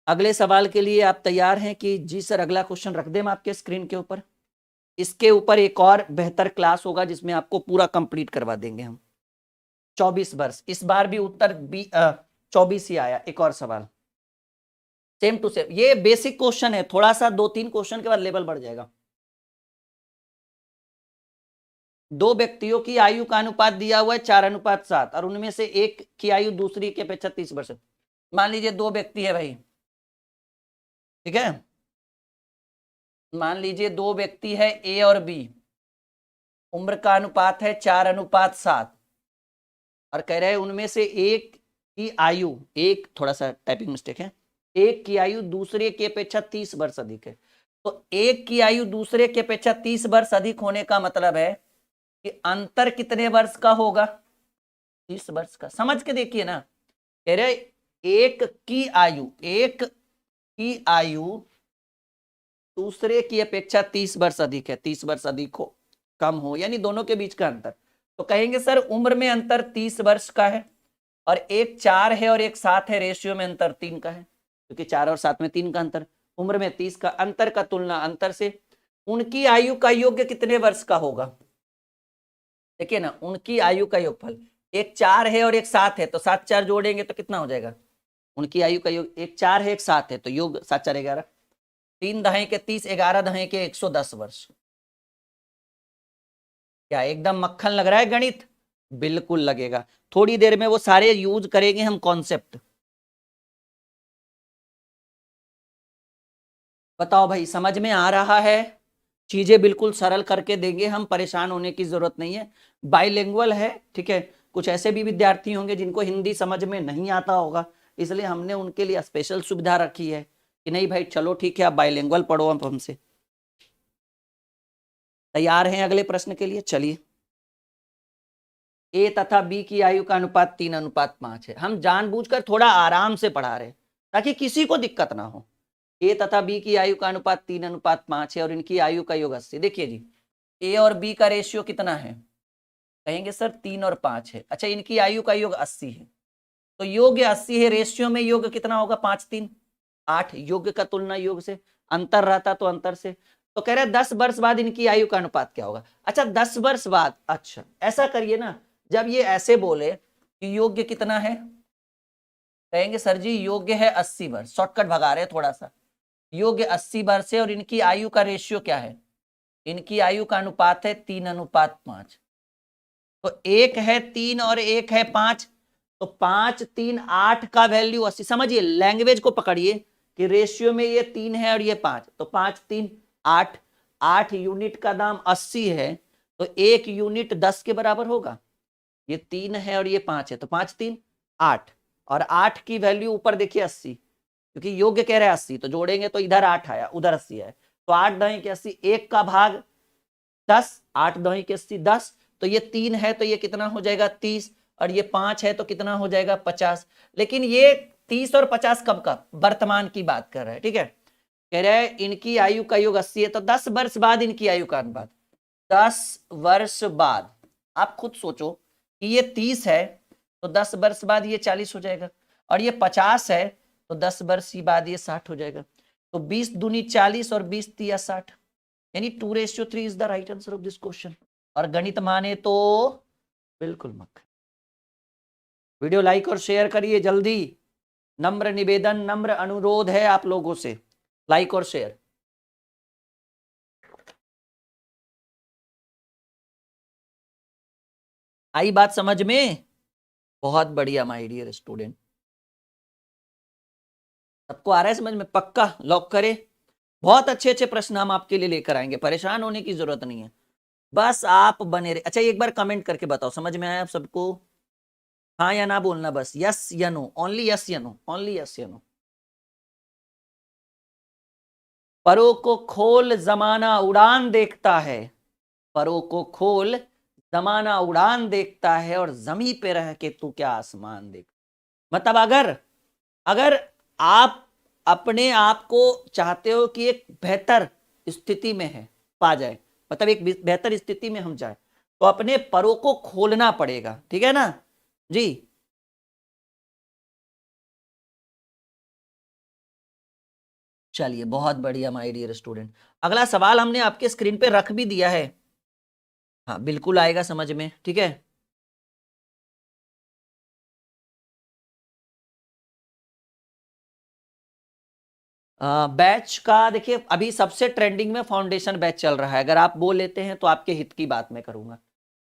अगले सवाल के लिए आप तैयार हैं कि जी सर अगला क्वेश्चन रख दें आपके स्क्रीन के ऊपर? इसके ऊपर एक और बेहतर क्लास होगा जिसमें आपको पूरा कंप्लीट करवा देंगे हम। 24 वर्ष, इस बार भी उत्तर 24 ही आया। एक और सवाल सेम टू सेम, ये बेसिक क्वेश्चन है, थोड़ा सा 2-3 क्वेश्चन के बाद लेवल बढ़ जाएगा। दो व्यक्तियों की आयु का अनुपात दिया हुआ है 4:7, और उनमें से एक की आयु दूसरी की अपेक्षा 30 वर्ष। मान लीजिए दो व्यक्ति है भाई, ठीक है, मान लीजिए दो व्यक्ति है ए और बी, उम्र का अनुपात है 4:7, और कह रहे हैं उनमें से एक की आयु, एक थोड़ा सा टाइपिंग मिस्टेक है, एक की आयु दूसरे की अपेक्षा 30 वर्ष अधिक है। तो एक की आयु दूसरे की अपेक्षा 30 वर्ष अधिक होने का मतलब है कि अंतर कितने वर्ष का होगा, 30 वर्ष का। समझ के देखिए ना, कह रहे एक की आयु दूसरे की अपेक्षा 30 वर्ष अधिक है, 30 वर्ष अधिक हो, कम हो, यानी दोनों के बीच का अंतर। तो कहेंगे सर उम्र में अंतर 30 वर्ष का है, और एक 4 है और एक 7 है, रेशियो में अंतर 3 का है, क्योंकि 4 और 7 में 3 का अंतर, उम्र में 30 का अंतर का तुलना अंतर से। उनकी आयु का योग्य कितने वर्ष का होगा, देखिए ना, उनकी आयु का योगफल, एक 4 है और एक 7 है, तो 7 4 जोड़ेंगे तो कितना हो जाएगा, उनकी आयु का योग, एक 4 है एक 7 है, तो योग 7 4 11, 3 दहाई के 30, 11 दहाई के 110 वर्ष। क्या एकदम मक्खन लग रहा है गणित? बिल्कुल लगेगा, थोड़ी देर में वो सारे यूज करेंगे हम कॉन्सेप्ट। बताओ भाई, समझ में आ रहा है? चीजें बिल्कुल सरल करके देंगे हम, परेशान होने की जरूरत नहीं है। बाइलिंगुअल है, ठीक है, कुछ ऐसे भी विद्यार्थी होंगे जिनको हिंदी समझ में नहीं आता होगा, इसलिए हमने उनके लिए स्पेशल सुविधा रखी है कि नहीं भाई चलो ठीक है, आप बाइलिंगुअल पढ़ो अब हमसे। तैयार हैं अगले प्रश्न के लिए? चलिए, ए तथा बी की आयु का अनुपात 3:5 है। हम जानबूझकर थोड़ा आराम से पढ़ा रहे ताकि किसी को दिक्कत ना हो। ए तथा बी की आयु का अनुपात 3:5 है, और इनकी आयु का योग 80। देखिए जी, ए और बी का रेशियो कितना है, कहेंगे सर 3 और 5 है। अच्छा, इनकी आयु का योग 80 है, तो योग 80 है, रेशियो में योग कितना होगा, 5 3 8, योग का तुलना योग से, अंतर रहता तो अंतर से। तो कह रहे हैं 10 वर्ष बाद इनकी आयु का अनुपात क्या होगा। अच्छा 10 वर्ष बाद, अच्छा ऐसा करिए ना, जब ये ऐसे बोले कि योग्य कितना है, कहेंगे सर जी योग्य है 80 वर्ष, शॉर्टकट भगा रहे हैं थोड़ा सा, योग्य 80 वर्ष है, और इनकी आयु का रेशियो क्या है, इनकी आयु का अनुपात है 3:5। तो एक है 3 और एक है 5, तो 5 3 8 का वैल्यू 80। समझिए, लैंग्वेज को पकड़िए कि रेशियो में ये 3 है और ये 5, तो 5 3 8, 8 यूनिट का दाम 80 है, तो 1 यूनिट 10 के बराबर होगा। ये 3 है और ये 5 है, तो 5 3 8, और 8 की वैल्यू ऊपर देखिए 80, क्योंकि योग्य कह रहे हैं 80, तो जोड़ेंगे तो इधर 8 आया, उधर 80 आया, तो 8 दही के 80, 1 का भाग 10, 8 दही के 80 10, तो ये 3 है तो ये कितना हो जाएगा 30, और ये 5 है तो कितना हो जाएगा 50। लेकिन ये 30 और 50 कब का, वर्तमान की बात कर रहे हैं, ठीक है। कह रहे हैं इनकी आयु का योग 80 है, तो 10 वर्ष बाद इनकी आयु का अनुपात, 10 वर्ष बाद। आप खुद सोचो कि ये 30 है तो 10 वर्ष बाद ये 40 हो जाएगा, और ये 50 है तो 10 वर्ष बाद ये 60 हो जाएगा। तो 20 दूनी 40 और 20 तिया 60, यानी 2:3 is the right answer of this question. और गणित माने तो बिल्कुल मत। वीडियो लाइक और शेयर करिए जल्दी, नम्र निवेदन, नम्र अनुरोध है आप लोगों से, लाइक और शेयर। आई बात समझ में? बहुत बढ़िया माय डियर स्टूडेंट, सबको आ रहा है समझ में? पक्का लॉक करें। बहुत अच्छे अच्छे प्रश्न हम आपके लिए लेकर आएंगे, परेशान होने की जरूरत नहीं है, बस आप बने रहे। अच्छा, एक बार कमेंट करके बताओ समझ में आया आप सबको? हाँ या ना बोलना, बस यस या नो, ओनली यस या नो, ओनली यस या नो। परों को खोल जमाना उड़ान देखता है, परों को खोल जमाना उड़ान देखता है, और जमी पे रह के तू क्या आसमान देख। मतलब अगर अगर आप अपने आप को चाहते हो कि एक बेहतर स्थिति में है पा जाए, मतलब एक बेहतर स्थिति में हम जाए, तो अपने परों को खोलना पड़ेगा, ठीक है ना जी। चलिए बहुत बढ़िया माय डियर स्टूडेंट, अगला सवाल हमने आपके स्क्रीन पे रख भी दिया है। हाँ बिल्कुल आएगा समझ में, ठीक है। बैच का देखिए, अभी सबसे ट्रेंडिंग में फाउंडेशन बैच चल रहा है, अगर आप बोल लेते हैं तो आपके हित की बात मैं करूंगा।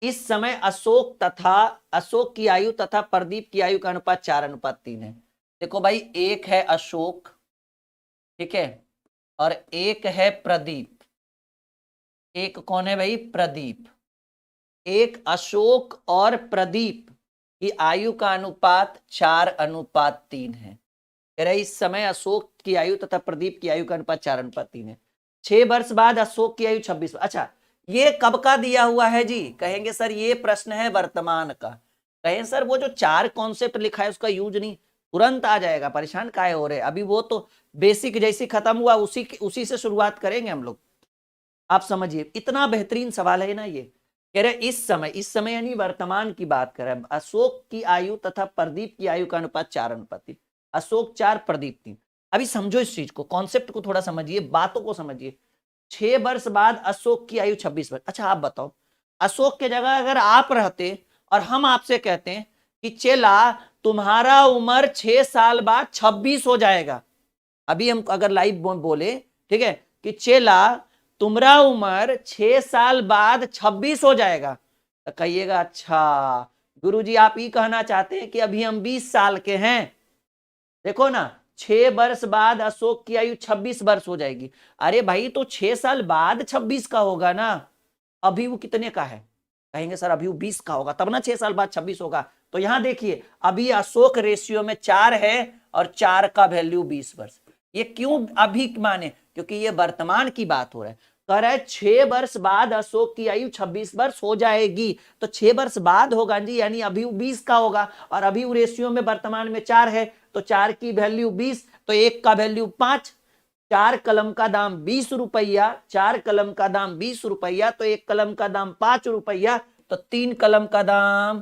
इस समय अशोक की आयु तथा प्रदीप की आयु का अनुपात 4:3 है। देखो भाई, एक है अशोक, ठीक है, और एक है प्रदीप। एक कौन है भाई? प्रदीप। एक अशोक और प्रदीप की आयु का अनुपात 4:3 है। कह रहे इस समय अशोक की आयु तथा प्रदीप की आयु का अनुपात 4:3 है। 6 वर्ष बाद अशोक की आयु 26। अच्छा, ये कब का दिया हुआ है जी? कहेंगे सर ये प्रश्न है वर्तमान का। कहें सर वो जो 4 कॉन्सेप्ट लिखा है उसका यूज नहीं, तुरंत आ जाएगा, परेशान काहे हो रहे? अभी वो तो बेसिक जैसी खत्म हुआ उसी से शुरुआत करेंगे हम लोग। आप समझिए, इतना बेहतरीन सवाल है ना ये। कह रहे इस समय यानी वर्तमान की बात कर रहे हैं। अशोक की आयु तथा प्रदीप की आयु का अनुपात 4:3, अशोक 4 प्रदीप 3। अभी समझो इस चीज को, कॉन्सेप्ट को थोड़ा समझिए, बातों को समझिए। 6 वर्ष बाद अशोक की आयु 26 वर्ष। अच्छा आप बताओ, अशोक के जगह अगर आप रहते और हम आपसे कहते हैं कि चेला तुम्हारा उम्र 6 साल बाद 26 हो जाएगा, अभी हम अगर लाइव बोले, ठीक है, कि चेला तुम्हारा उम्र 6 साल बाद 26 हो जाएगा, तो कहिएगा अच्छा गुरुजी आप ही कहना चाहते हैं कि अभी हम 20 साल के हैं। देखो ना, 6 वर्ष बाद अशोक की आयु 26 वर्ष हो जाएगी। अरे भाई तो 6 साल बाद 26 का होगा ना, अभी वो कितने का है? कहेंगे सर अभी वो 20 का होगा, तब ना 6 साल बाद 26 होगा। तो यहां देखिए, अभी अशोक रेशियो में 4 है और 4 का वैल्यू 20 वर्ष। ये क्यों अभी माने? क्योंकि ये वर्तमान की बात हो रहा है। कह रहा है 6 वर्ष बाद अशोक की आयु 26 वर्ष हो जाएगी, तो 6 वर्ष बाद होगा जी, यानी अभी वो 20 का होगा, और अभी वो रेशियो में वर्तमान में 4 है, तो 4 की वैल्यू 20, तो 1 का वैल्यू 5। 4 कलम का दाम 20 रुपया, 4 कलम का दाम 20 रुपया, तो 1 कलम का दाम 5 रुपया, तो 3 कलम का दाम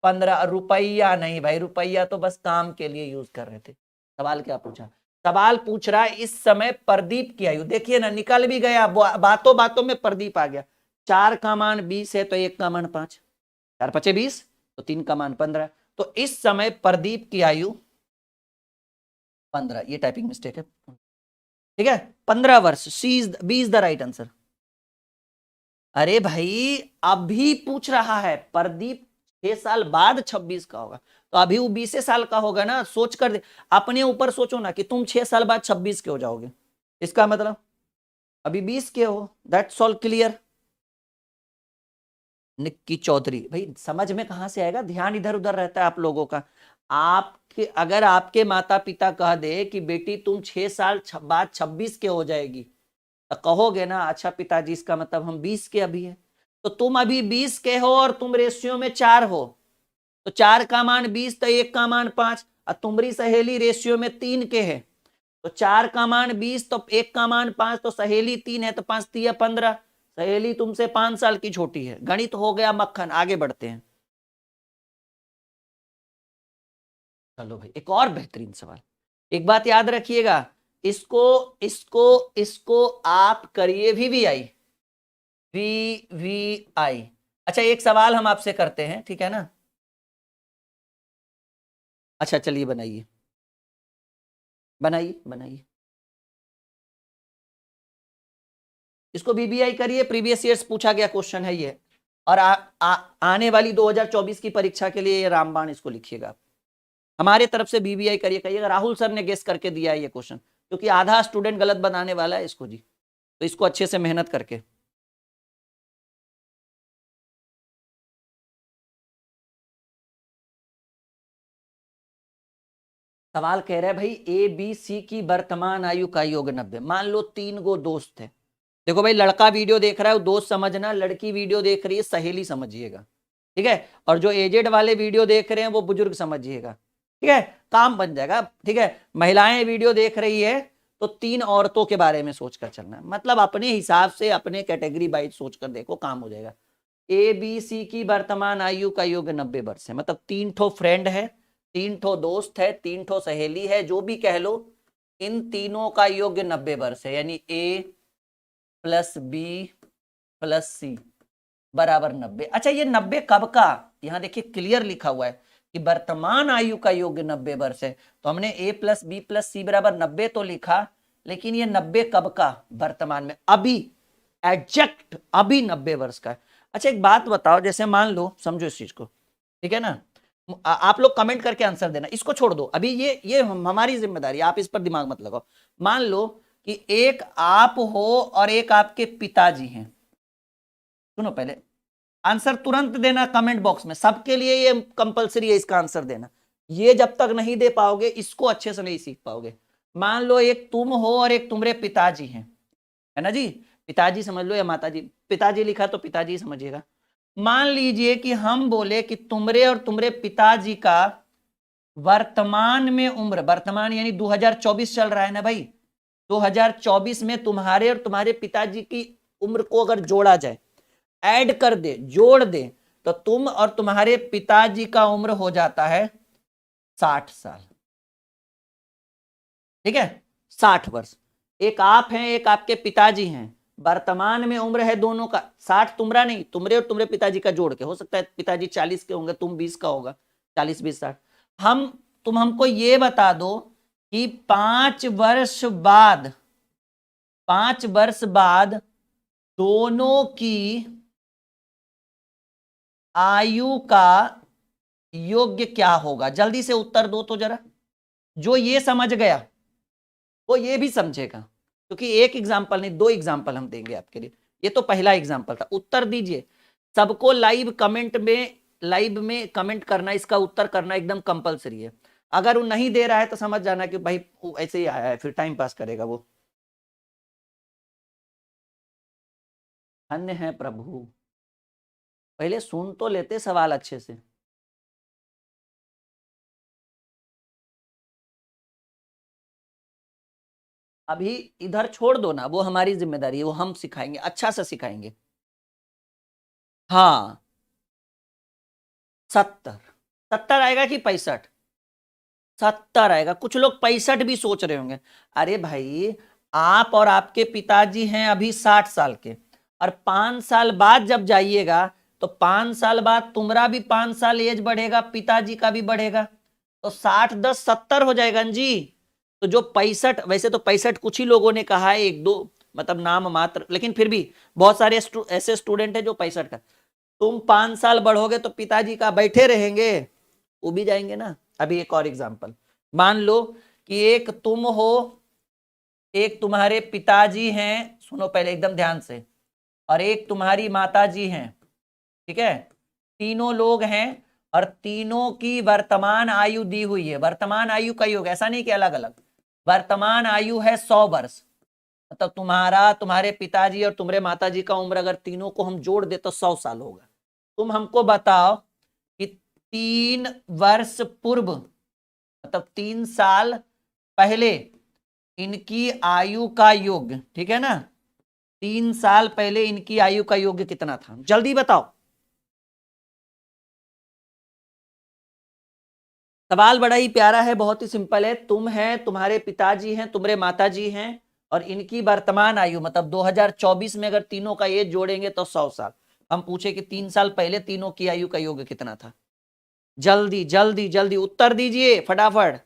15 रुपया। नहीं भाई, रुपया तो बस काम के लिए यूज कर रहे थे। सवाल क्या पूछा? सवाल पूछ रहा है इस समय प्रदीप की आयु, देखिए ना निकल भी गया, बातों बातों में प्रदीप आ गया। 4 का मान 20 है तो 1 का मान 5, 4 5 20, तो 3 का मान 15। तो इस समय प्रदीप की आयु 15, ये टाइपिंग मिस्टेक है, ठीक है, 15 वर्ष। C is B is the right answer. अरे भाई अभी पूछ रहा है प्रदीप 6 साल बाद 26 का होगा, तो अभी वो 20 साल का होगा ना। सोच कर दे, अपने ऊपर सोचो ना कि तुम 6 साल बाद 26 के हो जाओगे, इसका मतलब अभी 20 के हो। That's all clear. Nikki Chaudhary, भाई समझ में कहां से आएगा, ध्यान इधर उधर रहता है आप लोगों का। आपके अगर आपके माता पिता कह दे कि बेटी तुम 6 साल बाद 26 के हो जाएगी, तो कहोगे ना अच्छा पिताजी इसका मतलब हम 20 के अभी है। तो तुम अभी 20 के हो और तुम रेशियो में 4 हो, तो 4 का मान 20 तो 1 का मान 5, और तुम्हारी सहेली रेशियो में 3 के है, तो 4 का मान 20 तो 1 का मान 5, तो सहेली 3 है तो 5 3 15। सहेली तुमसे 5 साल की छोटी है। गणित हो गया मक्खन। आगे बढ़ते हैं। चलो भाई एक और बेहतरीन सवाल। एक बात याद रखिएगा, इसको इसको इसको आप करिए वीवीआई, वीवीआई। अच्छा एक सवाल हम आपसे करते हैं, ठीक है ना। अच्छा चलिए बनाइए बनाइए बनाइए, इसको वीवीआई करिए। प्रीवियस ईयर्स पूछा गया क्वेश्चन है ये, और आने वाली 2024 की परीक्षा के लिए ये रामबाण इसको लिखिएगा। हमारे तरफ से वीवीआई करिए, कहिएगा राहुल सर ने गेस करके दिया है ये क्वेश्चन, क्योंकि आधा स्टूडेंट गलत बनाने वाला है इसको जी, तो इसको अच्छे से मेहनत करके। सवाल कह रहा है भाई ए बी सी की वर्तमान आयु का योग 90। मान लो 3 गो दोस्त है। देखो भाई लड़का वीडियो देख रहा है दोस्त समझना, लड़की वीडियो देख रही है सहेली समझिएगा, ठीक है। और जो एजेड वाले वीडियो देख रहे हैं वो बुजुर्ग समझिएगा, ठीक है। काम बन जाएगा, ठीक है। महिलाएं वीडियो देख रही है तो 3 औरतों के बारे में सोचकर चलना है, मतलब अपने हिसाब से अपने कैटेगरी वाइज सोचकर देखो, काम हो जाएगा। ए बी सी की वर्तमान आयु का योग 90 वर्ष है, मतलब 3 ठो फ्रेंड है, 3 ठो दोस्त है, 3 ठो सहेली है, जो भी कह लो, इन तीनों का योग 90 वर्ष है। यानी ए प्लस बी प्लस सी बराबर 90। अच्छा ये 90 कब का, यहां देखिए क्लियर लिखा हुआ है कि वर्तमान आयु का योग 90 वर्ष है, तो हमने ए प्लस बी प्लस सी बराबर 90 तो लिखा, लेकिन ये 90 कब का, वर्तमान में, अभी, एग्जैक्ट अभी 90 वर्ष का है। अच्छा एक बात बताओ, जैसे मान लो, समझो इस चीज को, ठीक है ना। आप लोग कमेंट करके आंसर देना, इसको छोड़ दो अभी, ये हमारी जिम्मेदारी, आप इस पर दिमाग मत लगाओ। मान लो कि एक आप हो और एक आपके पिताजी हैं। सुनो पहले, आंसर तुरंत देना कमेंट बॉक्स में, सबके लिए ये कंपलसरी है इसका आंसर देना। ये जब तक नहीं दे पाओगे इसको अच्छे से नहीं सीख पाओगे। मान लो एक तुम हो और एक तुम्हारे पिताजी हैं, है ना जी। पिताजी समझ लो या माताजी, पिताजी लिखा तो पिताजी समझिएगा। मान लीजिए कि हम बोले कि तुम्हारे और तुम्हारे पिताजी का वर्तमान में उम्र, वर्तमान यानी 2024 चल रहा है ना भाई, 2024 में तुम्हारे और तुम्हारे पिताजी की उम्र को अगर जोड़ा जाए, ऐड कर दे, जोड़ दे, तो तुम और तुम्हारे पिताजी का उम्र हो जाता है 60 साल, ठीक है, 60 वर्ष। एक आप हैं एक आपके पिताजी हैं, वर्तमान में उम्र है दोनों का 60, तुम्हारा नहीं, तुम्हारे और तुम्हारे पिताजी का जोड़ के, हो सकता है पिताजी 40 के होंगे, तुम 20 का होगा, 40 20 60। तुम हमको ये बता दो कि 5 वर्ष बाद दोनों की आयु का योग्य क्या होगा। जल्दी से उत्तर दो तो जरा, जो ये समझ गया वो ये भी समझेगा, क्योंकि एक एग्जाम्पल नहीं 2 एग्जाम्पल हम देंगे आपके लिए। ये तो पहला एग्जाम्पल था। उत्तर दीजिए, सबको लाइव में कमेंट करना, इसका उत्तर करना एकदम कंपलसरी है। अगर वो नहीं दे रहा है तो समझ जाना कि भाई वो ऐसे ही आया है, फिर टाइम पास करेगा वो। धन्य है प्रभु, पहले सुन तो लेते सवाल अच्छे से। अभी इधर छोड़ दो ना, वो हमारी जिम्मेदारी है, वो हम सिखाएंगे, अच्छा से सिखाएंगे। हाँ 70, 70 आएगा कि 65? 70 आएगा। कुछ लोग 65 भी सोच रहे होंगे। अरे भाई आप और आपके पिताजी हैं अभी 60 साल के, और 5 साल बाद जब जाइएगा तो 5 साल बाद तुम्हारा भी 5 साल एज बढ़ेगा, पिताजी का भी बढ़ेगा, तो 60 10 70 हो जाएगा जी। तो जो 65, वैसे तो 65 कुछ ही लोगों ने कहा है, 1 2 मतलब नाम मात्र, लेकिन फिर भी बहुत सारे ऐसे स्टूडेंट हैं जो 65 का। तुम 5 साल बढ़ोगे तो पिताजी का बैठे रहेंगे, वो भी जाएंगे ना। अभी एक और एग्जांपल, मान लो कि एक तुम हो, एक तुम्हारे पिताजी हैं, सुनो पहले एकदम ध्यान से, और एक तुम्हारी माताजी हैं, ठीक है। तीनों लोग हैं और तीनों की वर्तमान आयु दी हुई है। वर्तमान आयु का योग, ऐसा नहीं कि अलग अलग, वर्तमान आयु है 100 वर्ष। मतलब तुम्हारा, तुम्हारे पिताजी और तुम्हारे माताजी का उम्र अगर तीनों को हम जोड़ दे तो 100 साल होगा। तुम हमको बताओ कि 3 वर्ष पूर्व, मतलब 3 साल पहले इनकी आयु का योग, ठीक है ना, 3 साल पहले इनकी आयु का योग कितना था, जल्दी बताओ। सवाल बड़ा ही प्यारा है, बहुत ही सिंपल है। तुम है, तुम्हारे पिताजी हैं, तुम्हारे माताजी हैं, और इनकी वर्तमान आयु, मतलब 2024 में अगर तीनों का एज जोड़ेंगे तो 100 साल। हम पूछे कि 3 साल पहले तीनों की आयु का योग कितना था। जल्दी जल्दी जल्दी उत्तर दीजिए फटाफट।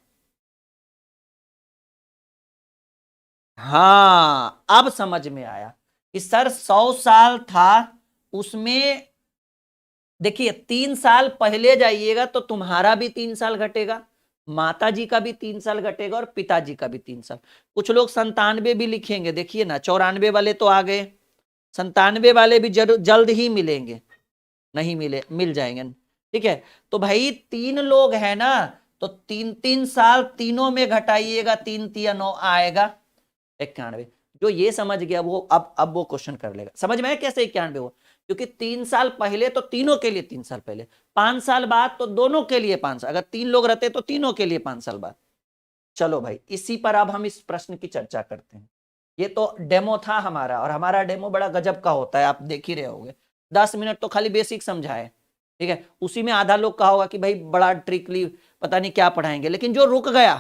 हाँ, अब समझ में आया कि सर 100 साल था, उसमें देखिए 3 साल पहले जाइएगा तो तुम्हारा भी 3 साल घटेगा, माता जी का भी 3 साल घटेगा, और पिताजी का भी 3 साल। कुछ लोग 97 भी लिखेंगे, देखिए ना, 94 वाले तो आ गए, 97 वाले भी जल्द ही मिलेंगे, नहीं मिले, मिल जाएंगे, ठीक है। तो भाई 3 लोग हैं ना, तो 3 3 साल तीनों में घटाइएगा, 3 3 9 आएगा 91। जो ये समझ गया वो अब वो क्वेश्चन कर लेगा। समझ में आया कैसे 91 हो, क्योंकि 3 साल पहले तो तीनों के लिए 3 साल पहले, 5 साल बाद तो दोनों के लिए 5 साल, अगर 3 लोग रहते तो तीनों के लिए 5 साल बाद। चलो भाई, इसी पर अब हम इस प्रश्न की चर्चा करते हैं। ये तो डेमो था हमारा, और हमारा डेमो बड़ा गजब का होता है, आप देख ही रहे होगे। 10 मिनट तो खाली बेसिक समझाए, ठीक है, उसी में आधा लोग कहा होगा कि भाई बड़ा ट्रिकली पता नहीं क्या पढ़ाएंगे। लेकिन जो रुक गया,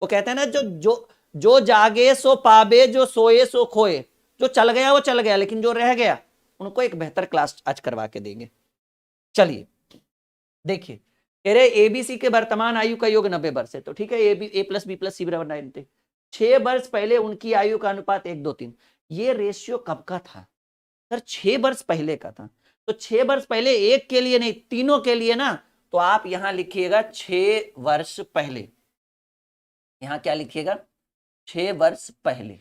वो कहते हैं ना, जो जो जो जागे सो पावे, जो सोए सो खोए। जो चल गया वो चल गया, लेकिन जो रह गया उनको एक बेहतर क्लास आज करवा के देंगे। चलिए देखिए, कह रहे एबीसी के वर्तमान आयु का योग 90 वर्ष है, तो ठीक है, ए प्लस बी प्लस सी बराबर 90। 6 वर्ष पहले उनकी आयु का अनुपात 1:2:3। ये रेशियो कब का था सर? 6 वर्ष पहले का था। तो 6 वर्ष पहले एक के लिए नहीं, तीनों के लिए ना, तो आप यहां लिखिएगा 6 वर्ष पहले। यहां क्या लिखिएगा? 6 वर्ष पहले,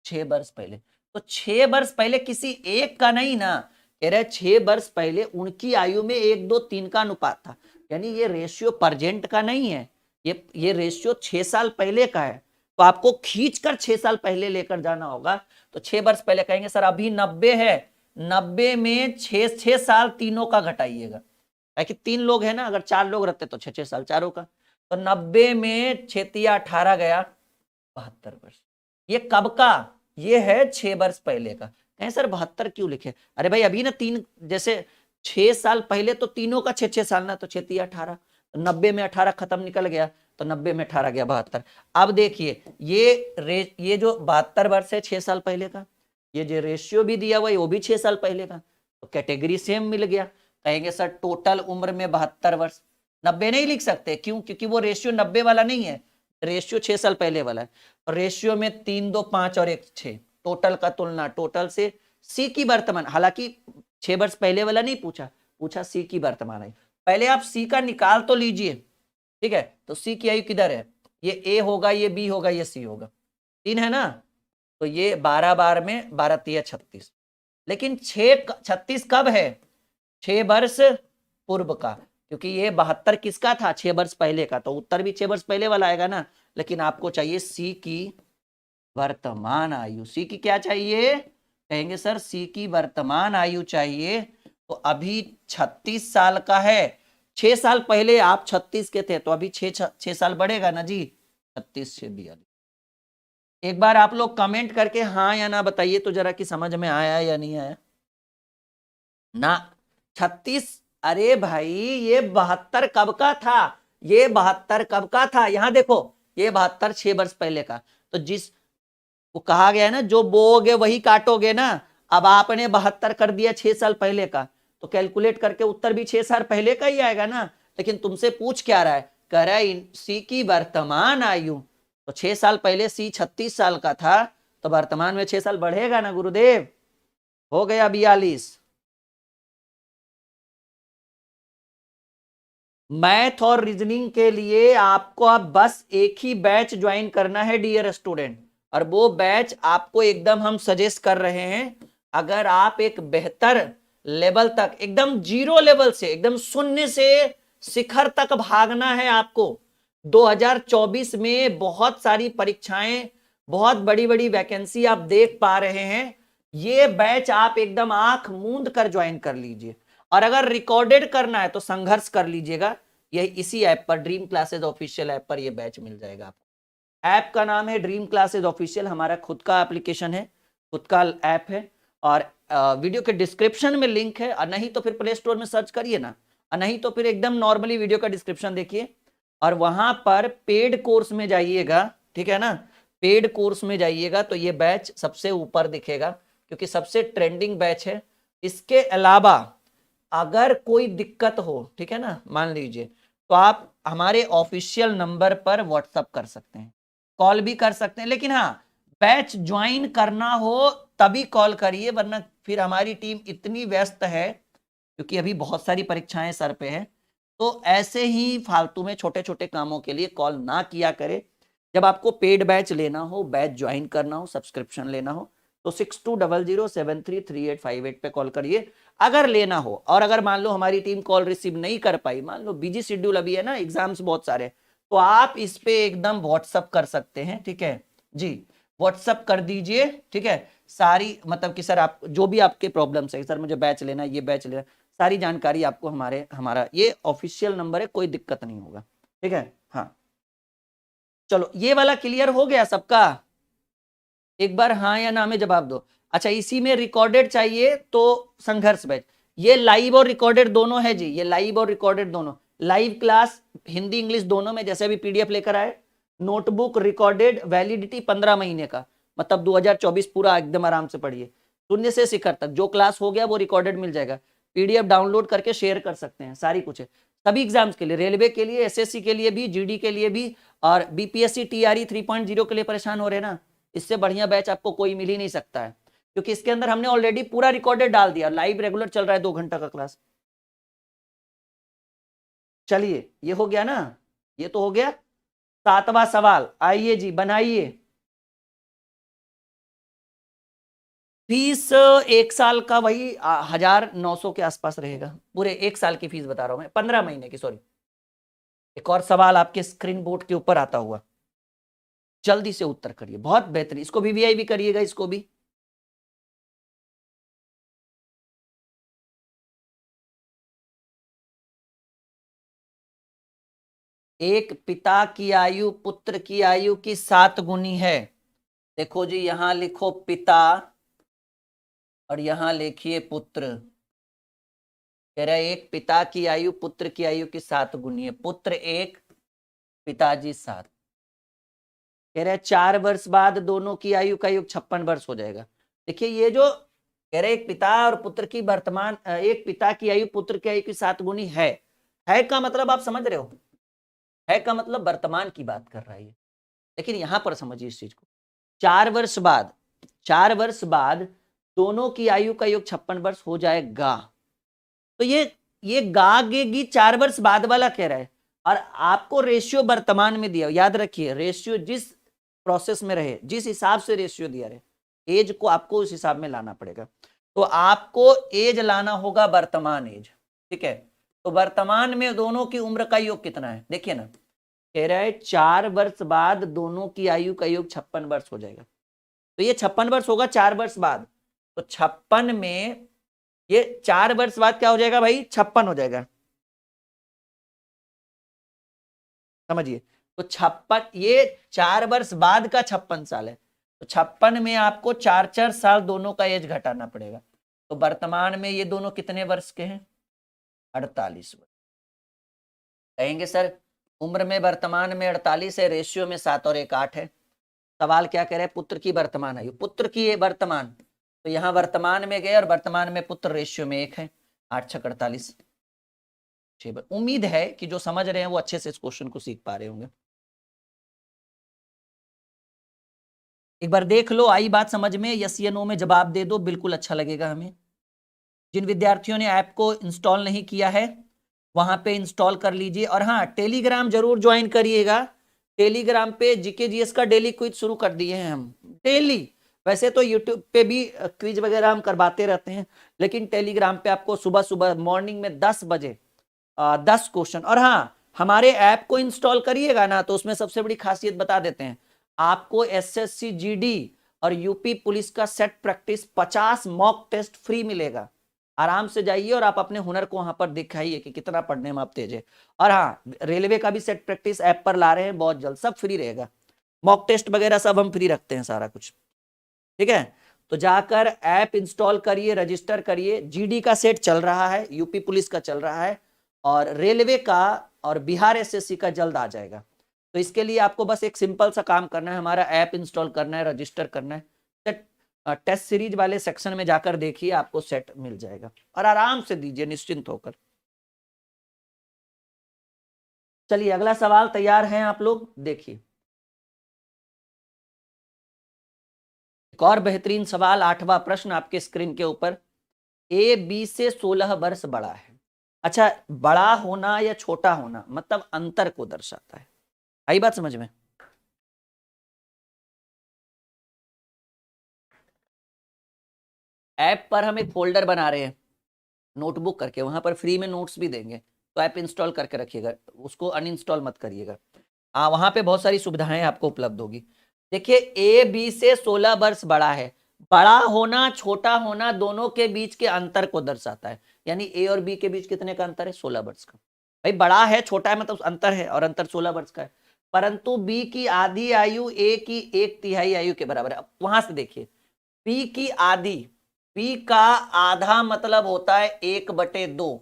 6 वर्ष पहले। तो 6 वर्ष पहले किसी एक का नहीं ना, कह रहे 6 वर्ष पहले उनकी आयु में 1:2:3 का अनुपात था। यानी ये रेशियो प्रेजेंट का नहीं है, ये रेशियो 6 साल पहले का है। तो आपको खींचकर 6 साल पहले लेकर जाना होगा। तो 6 वर्ष पहले कहेंगे सर अभी 90 है, 90 में 6 साल तीनों का घटाइएगा, कि 3 लोग हैं ना, अगर 4 लोग रहते तो 6 साल चारों का। तो 90 में 6 या 18 गया 72 वर्ष। ये कब का? ये है 6 वर्ष पहले का। कहें सर 72 क्यों लिखे? अरे भाई अभी ना 3, जैसे 6 साल पहले तो तीनों का 6 साल ना, तो 6 या 18, 90 में 18 खत्म निकल गया, तो 90 में 18 गया 72। अब देखिए ये जो 72 वर्ष है 6 साल पहले का, ये जो रेशियो भी दिया हुआ है वो भी 6 साल पहले का, तो कैटेगरी सेम मिल गया। कहेंगे सर टोटल उम्र में 72 वर्ष, 90 नहीं लिख सकते, क्यों? क्योंकि वो रेशियो 90 वाला नहीं है, रेशियो 6 साल पहले वाला है। और रेशियो में 3 2 5 और 1 6, टोटल का तुलना, टोटल से सी की वर्तमान, हालांकि 6 वर्ष पहले वाला नहीं पूछा सी की वर्तमान आयु। पहले आप सी का निकाल तो लीजिए, ठीक है। तो सी की आयु किधर है? ये ए होगा, ये बी होगा, ये सी होगा, 3 है ना। तो ये 12 बार में 12 3 36, लेकिन 36 कब है? 6 वर्ष पूर्व का, क्योंकि ये 72 किसका था? 6 वर्ष पहले का, तो उत्तर भी 6 वर्ष पहले वाला आएगा ना। लेकिन आपको चाहिए सी की वर्तमान आयु। सी की क्या चाहिए? कहेंगे सर सी की वर्तमान आयु चाहिए। तो अभी 36 साल का है, 6 साल पहले आप 36 के थे, तो अभी 6 साल बढ़ेगा ना जी, 36 से 42। एक बार आप लोग कमेंट करके हाँ या ना बताइए तो जरा कि समझ में आया या नहीं आया ना। 36, अरे भाई ये 72 कब का था? ये 72 कब का था? यहां देखो, ये 72 6 वर्ष पहले का। तो जिस वो कहा गया है ना, जो बोओगे वही काटोगे ना। अब आपने 72 कर दिया 6 साल पहले का, तो कैलकुलेट करके उत्तर भी 6 साल पहले का ही आएगा ना। लेकिन तुमसे पूछ क्या रहा है? कह रहा है सी की वर्तमान आयु। तो 6 साल पहले सी 36 साल का था, तो वर्तमान में 6 साल बढ़ेगा ना गुरुदेव, हो गया 42। मैथ और रीजनिंग के लिए आपको अब बस एक ही बैच ज्वाइन करना है डियर स्टूडेंट, और वो बैच आपको एकदम हम सजेस्ट कर रहे हैं। अगर आप एक बेहतर लेवल तक, एकदम जीरो लेवल से, एकदम शून्य से शिखर तक भागना है आपको, 2024 में बहुत सारी परीक्षाएं, बहुत बड़ी बड़ी वैकेंसी आप देख पा रहे हैं, ये बैच आप एकदम आंख मूंद कर ज्वाइन कर लीजिए। और अगर रिकॉर्डेड करना है तो संघर्ष कर लीजिएगा, यही इसी ऐप पर, ड्रीम क्लासेज ऑफिशियल ऐप पर ये बैच मिल जाएगा आपको। ऐप का नाम है ड्रीम क्लासेज ऑफिशियल, हमारा खुद का एप्लीकेशन है, खुद का ऐप है, और वीडियो के डिस्क्रिप्शन में लिंक है, और नहीं तो फिर प्ले स्टोर में सर्च करिए ना, और नहीं तो फिर एकदम नॉर्मली वीडियो का डिस्क्रिप्शन देखिए, और वहां पर पेड कोर्स में जाइएगा, ठीक है ना, पेड कोर्स में जाइएगा तो ये बैच सबसे ऊपर दिखेगा, क्योंकि सबसे ट्रेंडिंग बैच है। इसके अलावा अगर कोई दिक्कत हो, ठीक है ना, मान लीजिए, तो आप हमारे ऑफिशियल नंबर पर व्हाट्सअप कर सकते हैं, कॉल भी कर सकते हैं, लेकिन हाँ, बैच ज्वाइन करना हो तभी कॉल करिए, वरना फिर हमारी टीम इतनी व्यस्त है, क्योंकि अभी बहुत सारी परीक्षाएं सर पे है, तो ऐसे ही फालतू में छोटे छोटे कामों के लिए कॉल ना किया करे। जब आपको पेड बैच लेना हो, बैच ज्वाइन करना हो, सब्सक्रिप्शन लेना हो, तो 6200733858 पे कॉल करिए अगर लेना हो। और अगर मान लो हमारी टीम कॉल रिसीव नहीं कर पाई, मान लो बिजी शेड्यूल अभी है ना, एग्जाम्स बहुत सारे, तो आप इस पे एकदम व्हाट्सअप कर सकते हैं, ठीक है जी, व्हाट्सअप कर दीजिए, ठीक है, सारी मतलब कि सर आप जो भी आपके प्रॉब्लम्स है, सर मुझे बैच लेना है, ये बैच लेना है, सारी जानकारी आपको हमारा ये ऑफिशियल नंबर है, कोई दिक्कत नहीं होगा, ठीक है। हाँ चलो, ये वाला क्लियर हो गया सबका, एक बार हाँ या ना में जवाब दो। अच्छा, इसी में रिकॉर्डेड चाहिए तो संघर्ष बैच, ये लाइव और रिकॉर्डेड दोनों है जी, ये लाइव और रिकॉर्डेड दोनों, लाइव क्लास हिंदी इंग्लिश दोनों में, जैसे अभी पीडीएफ लेकर आए, नोटबुक रिकॉर्डेड, वैलिडिटी 15 महीने का, मतलब 2024 पूरा एकदम आराम से पढ़िए, शून्य से शिखर तक जो क्लास हो गया वो रिकॉर्डेड मिल जाएगा, पीडीएफ डाउनलोड करके शेयर कर सकते हैं, सारी कुछ है सभी एग्जाम्स के लिए, रेलवे के लिए, एसएससी के लिए भी, जीडी के लिए भी, और बीपीएससी टीआरई 3.0 के लिए परेशान हो रहे ना, इससे बढ़िया बैच आपको कोई मिल ही नहीं सकता है, क्योंकि इसके अंदर हमने ऑलरेडी पूरा रिकॉर्डेड डाल दिया, लाइव रेगुलर चल रहा है 2 घंटा का क्लास। चलिए, ये हो गया ना, ये तो हो गया। 7वां सवाल, आइए जी बनाइए। फीस एक साल का वही 1900 के आसपास रहेगा, पूरे एक साल की फीस बता रहा हूं मैं, 15 महीने की, सॉरी। एक और सवाल आपके स्क्रीन बोर्ड के ऊपर आता हुआ, जल्दी से उत्तर करिए, बहुत बेहतरीन, इसको भी वीआईबी करिएगा, इसको भी। एक पिता की आयु पुत्र की आयु की 7 गुनी है। देखो जी, यहां लिखो पिता और यहां लिखिए पुत्र। कह रहा है एक पिता की आयु पुत्र की आयु की 7 गुनी है, पुत्र 1 पिताजी 7। कह रहा है 4 वर्ष बाद दोनों की आयु का योग 56 वर्ष हो जाएगा। देखिए, ये जो कह रहे एक पिता और पुत्र की वर्तमान, एक पिता की आयु पुत्र की आयु की 7 गुनी है का मतलब आप समझ रहे हो, है का मतलब वर्तमान की बात कर रहा है, लेकिन यहां पर समझिए इस चीज को, 4 वर्ष बाद, 4 वर्ष बाद दोनों की आयु का योग 56 वर्ष हो जाएगा। तो ये गागेगी 4 वर्ष बाद वाला कह रहा है, और आपको रेशियो वर्तमान में दिया, याद रखिए, रेशियो जिस प्रोसेस में रहे, जिस हिसाब से रेशियो दिया रहे, एज को आपको उस हिसाब में लाना पड़ेगा। तो आपको एज लाना होगा वर्तमान एज, ठीक है। तो वर्तमान में दोनों की उम्र का योग कितना है, देखिए ना, कह रहा है 4 वर्ष बाद दोनों की आयु का योग 56 वर्ष हो जाएगा। तो ये 56 वर्ष होगा 4 वर्ष बाद, तो 56 में ये 4 वर्ष बाद क्या हो जाएगा भाई, 56 हो जाएगा, समझिए। तो 56, ये 4 वर्ष बाद का 56 साल है, तो 56 में आपको 4 साल दोनों का एज घटाना पड़ेगा। तो वर्तमान में ये दोनों कितने वर्ष के हैं, 48 वर्ष। कहेंगे सर उम्र में वर्तमान में 48 है, रेशियो में 7 और 1 8 है। सवाल क्या कह रहे हैं, पुत्र की वर्तमान आयु, पुत्र की वर्तमान, तो यहां वर्तमान में गए और वर्तमान में पुत्र रेशियो में 1 है, 8 6 48। उम्मीद है कि जो समझ रहे हैं वो अच्छे से इस क्वेश्चन को सीख पा रहे होंगे। एक बार देख लो, आई बात समझ में? यस या नो में जवाब दे दो, बिल्कुल अच्छा लगेगा हमें। जिन विद्यार्थियों ने ऐप को इंस्टॉल नहीं किया है वहां पे इंस्टॉल कर लीजिए। और हाँ, टेलीग्राम जरूर ज्वाइन करिएगा। टेलीग्राम पे जीके जीएस का डेली क्विज शुरू कर दिए हैं हम, डेली। वैसे तो यूट्यूब पे भी क्विज वगैरह हम करवाते रहते हैं, लेकिन टेलीग्राम पे आपको सुबह सुबह मॉर्निंग में 10 बजे 10 क्वेश्चन। और हाँ, हमारे ऐप को इंस्टॉल करिएगा ना, तो उसमें सबसे बड़ी खासियत बता देते हैं आपको। एसएससी जीडी और यूपी पुलिस का set practice 50 mock test free मिलेगा। आराम से जाइए और आप अपने हुनर को वहां पर दिखाइए कि कितना पढ़ने में आप तेज है। और हाँ, रेलवे का भी सेट प्रैक्टिस ऐप पर ला रहे हैं बहुत जल्द, सब फ्री रहेगा। मॉक टेस्ट वगैरह सब हम फ्री रखते हैं, सारा कुछ। ठीक है, तो जाकर ऐप इंस्टॉल करिए, रजिस्टर करिए। जीडी का सेट चल रहा है, यूपी पुलिस का चल रहा है, और रेलवे का और बिहार एसएससी का जल्द आ जाएगा। तो इसके लिए आपको बस एक सिंपल सा काम करना है, हमारा ऐप इंस्टॉल करना है, रजिस्टर करना है। टेस्ट सीरीज वाले सेक्शन में जाकर देखिए, आपको सेट मिल जाएगा, और आराम से दीजिए निश्चिंत होकर। चलिए, अगला सवाल तैयार हैं आप लोग? देखिए, एक और बेहतरीन सवाल, 8वां प्रश्न आपके स्क्रीन के ऊपर। ए बी से 16 वर्ष बड़ा है। अच्छा, बड़ा होना या छोटा होना मतलब अंतर को दर्शाता है। आई बात समझ में? ऐप पर हम एक फोल्डर बना रहे हैं नोटबुक करके, वहां पर फ्री में नोट्स भी देंगे, तो ऐप इंस्टॉल करके रखिएगा, उसको अनइंस्टॉल मत करिएगा। हाँ, वहां पे बहुत सारी सुविधाएं आपको उपलब्ध होगी। देखिए, ए बी से 16 वर्ष बड़ा है। बड़ा होना छोटा होना दोनों के बीच के अंतर को दर्शाता है। यानी ए और बी के बीच कितने का अंतर है? 16 वर्ष का। भाई, बड़ा है छोटा है मतलब अंतर है, और अंतर 16 वर्ष का है। परंतु बी की आधी आयु ए की 1/3 आयु के बराबर है। अब वहां से देखिए, बी की आधी, बी का आधा मतलब होता है 1/2,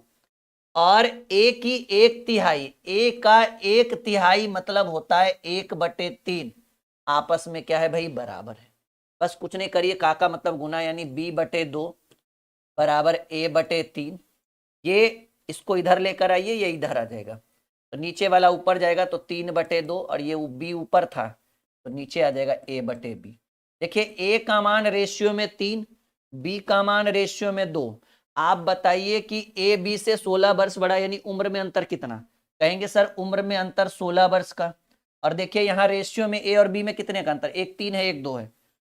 और ए की 1/3, ए का 1/3 मतलब होता है 1/3। आपस में क्या है भाई? बराबर है। बस कुछ नहीं करिए, काका मतलब गुना, यानी b/2 बराबर a/3। ये इसको इधर लेकर आइए, ये इधर आ जाएगा, तो नीचे वाला ऊपर जाएगा तो 3/2, और ये b ऊपर था तो नीचे आ जाएगा a/b। देखिए, a का मान रेशियो में 3, b का मान रेशियो में 2। आप बताइए कि ए बी से 16 वर्ष बड़ा, यानी उम्र में अंतर कितना? कहेंगे सर उम्र में अंतर 16 वर्ष का। और देखिए यहाँ रेशियो में ए और बी में कितने का अंतर? 1 3 है, 1 2 है,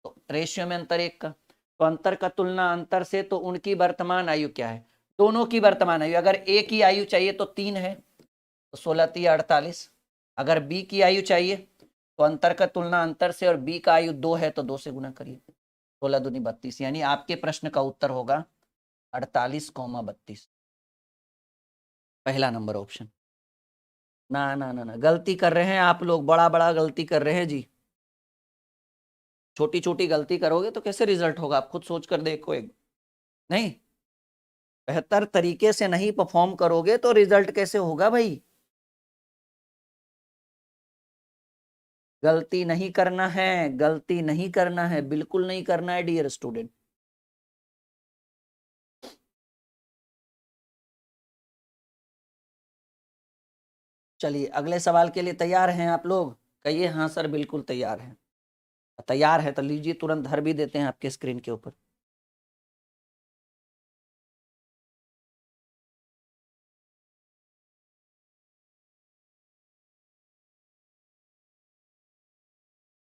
तो रेशियो में अंतर 1 का। तो अंतर का तुलना अंतर से, तो उनकी वर्तमान आयु क्या है? दोनों की वर्तमान आयु, अगर ए की आयु चाहिए तो 3 है, तो 16 3 48। अगर बी की आयु चाहिए तो अंतर का तुलना अंतर से, और बी का आयु 2 है तो 2 से गुना करिए, 16 दूनी 32। यानी आपके प्रश्न का उत्तर होगा 48,32, पहला नंबर ऑप्शन। ना ना ना ना, गलती कर रहे हैं आप लोग, बड़ा बड़ा गलती कर रहे हैं जी। छोटी छोटी गलती करोगे तो कैसे रिजल्ट होगा? आप खुद सोच कर देखो एक। नहीं, बेहतर तरीके से नहीं परफॉर्म करोगे तो रिजल्ट कैसे होगा भाई? गलती नहीं करना है, गलती नहीं करना है, बिल्कुल नहीं करना है डियर स्टूडेंट। चलिए, अगले सवाल के लिए तैयार हैं आप लोग? कहिए हाँ सर, बिल्कुल तैयार हैं। तैयार है तो लीजिए, तुरंत धर भी देते हैं आपके स्क्रीन के ऊपर।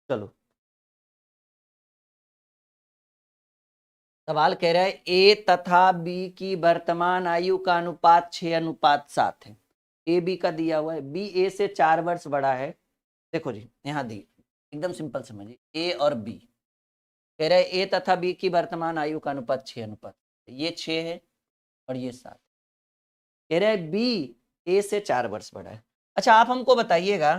चलो, सवाल कह रहा है ए तथा बी की वर्तमान आयु का अनुपात 6:7 है। ए बी का दिया हुआ है, बी ए से 4 वर्ष बड़ा है। देखो जी, यहाँ दी एकदम सिंपल समझिए, ए और बी। कह रहा है ए तथा बी की वर्तमान आयु का अनुपात 6:7, ये 6 है और ये 7। कह रहा है बी ए से 4 वर्ष बड़ा है। अच्छा, आप हमको बताइएगा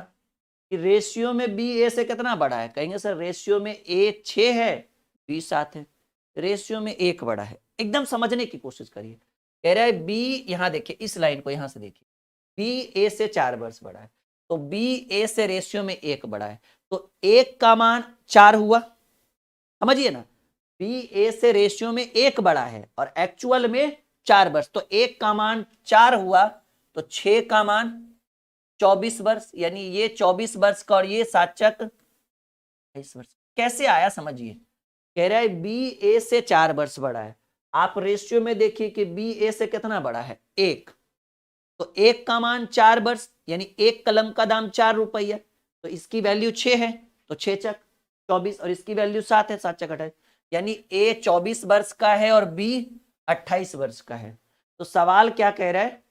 कि रेशियो में बी ए से कितना बड़ा है? कहेंगे सर रेशियो में ए 6 है, बी 7 है, रेशियो में 1 बड़ा है। एकदम समझने की कोशिश करिए। कह रहा है बी, यहां देखिए इस लाइन को, यहां से देखिए, बी ए से 4 वर्ष बड़ा है, तो बी ए से रेशियो में 1 बड़ा है, तो 1 का मान 4 हुआ। समझिए ना, बी ए से रेशियो में 1 बड़ा है और एक्चुअल में 4 वर्ष, तो 1 का मान 4 हुआ, तो 6 का मान 24 वर्ष, यानी ये 24 वर्ष का और ये 7 चक 22 वर्ष। कैसे आया समझिए। कह रहा है बी ए से 4 वर्ष बड़ा है। आप रेशियो में देखिए कि बी ए से कितना बड़ा है, 1, तो 1 का मान 4 वर्ष, यानी 1 कलम का दाम 4 रुपया, तो इसकी वैल्यू 6 है, तो 6 चक 24, और इसकी वैल्यू 7 है, 7 चक 28, यानी ए 24 वर्ष का है और बी 28 वर्ष का है। तो सवाल क्या कह रहा है,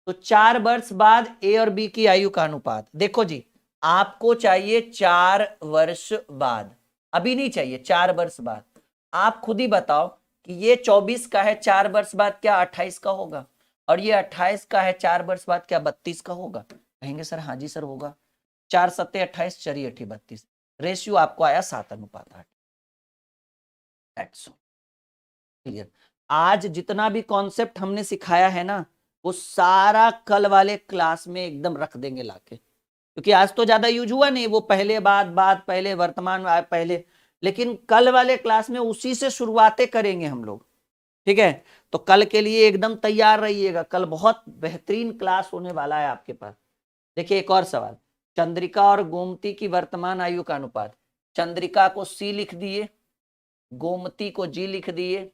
तो 4 वर्ष बाद ए और बी की आयु का अनुपात। देखो जी, आपको चाहिए 4 वर्ष बाद, अभी नहीं चाहिए, 4 वर्ष बाद। आप खुद ही बताओ कि ये 24 का है, 4 वर्ष बाद क्या 28 का होगा, और ये 28 का है, 4 वर्ष बाद क्या 32 का होगा। कहेंगे सर हाँ जी सर होगा, 4 सत्ते 28, 4 8 32, रेशियो आपको आया 7:8। क्लियर। आज जितना भी कॉन्सेप्ट हमने सिखाया है ना, वो सारा कल वाले क्लास में एकदम रख देंगे लाके, क्योंकि आज तो ज्यादा यूज हुआ नहीं, वो पहले बाद पहले वर्तमान पहले, लेकिन कल वाले क्लास में उसी से शुरुआतें करेंगे हम लोग। ठीक है, तो कल के लिए एकदम तैयार रहिएगा, कल बहुत बेहतरीन क्लास होने वाला है आपके पास। देखिए एक और सवाल, चंद्रिका और गोमती की वर्तमान आयु का अनुपात। चंद्रिका को सी लिख दिए, गोमती को जी लिख दिए,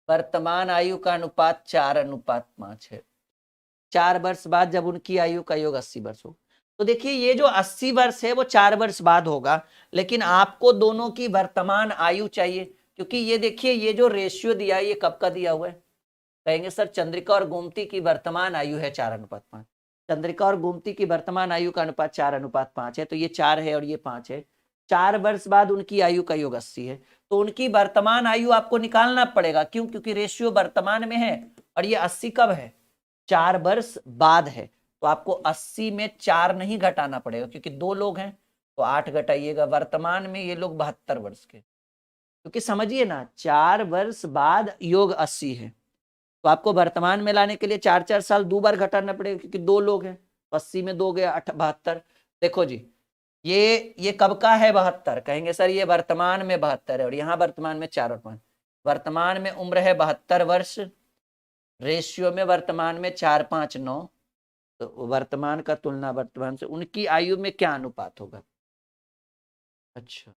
वर्तमान आयु का अनुपात 4:5 है। 4 वर्ष बाद जब उनकी आयु का योग 80 वर्ष हो, तो देखिए ये जो 80 वर्ष है वो 4 वर्ष बाद होगा, लेकिन आपको दोनों की वर्तमान आयु चाहिए, क्योंकि ये देखिए ये जो रेशियो दिया है ये कब का दिया हुआ है। कहेंगे सर चंद्रिका और गोमती की वर्तमान आयु है 4:5। चंद्रिका और गोमती की वर्तमान आयु का अनुपात 4:5 है, तो ये 4 है और ये 5 है। 4 वर्ष बाद उनकी आयु का योग 80 है, तो उनकी वर्तमान आयु आपको निकालना पड़ेगा। क्यों? क्योंकि रेशियो वर्तमान में है और ये 80 कब है, 4 वर्ष बाद है। तो आपको 80 में 4 नहीं घटाना पड़ेगा, क्योंकि 2 लोग हैं, तो 8 घटाइएगा। वर्तमान में ये लोग 72 वर्ष के, क्योंकि समझिए ना 4 वर्ष बाद योग 80 है, तो आपको वर्तमान में लाने के लिए 4-4 साल 2 बार घटाना पड़ेगा, क्योंकि 2 लोग हैं, तो 80 में 2 गया 72। देखो जी ये कब का है 72, कहेंगे सर ये वर्तमान में 72 है, और यहाँ वर्तमान में 4 और 5, वर्तमान में उम्र है 72 वर्ष, रेशियो में वर्तमान में 4 5 9, तो वर्तमान का तुलना वर्तमान से उनकी आयु में क्या अनुपात होगा। अच्छा,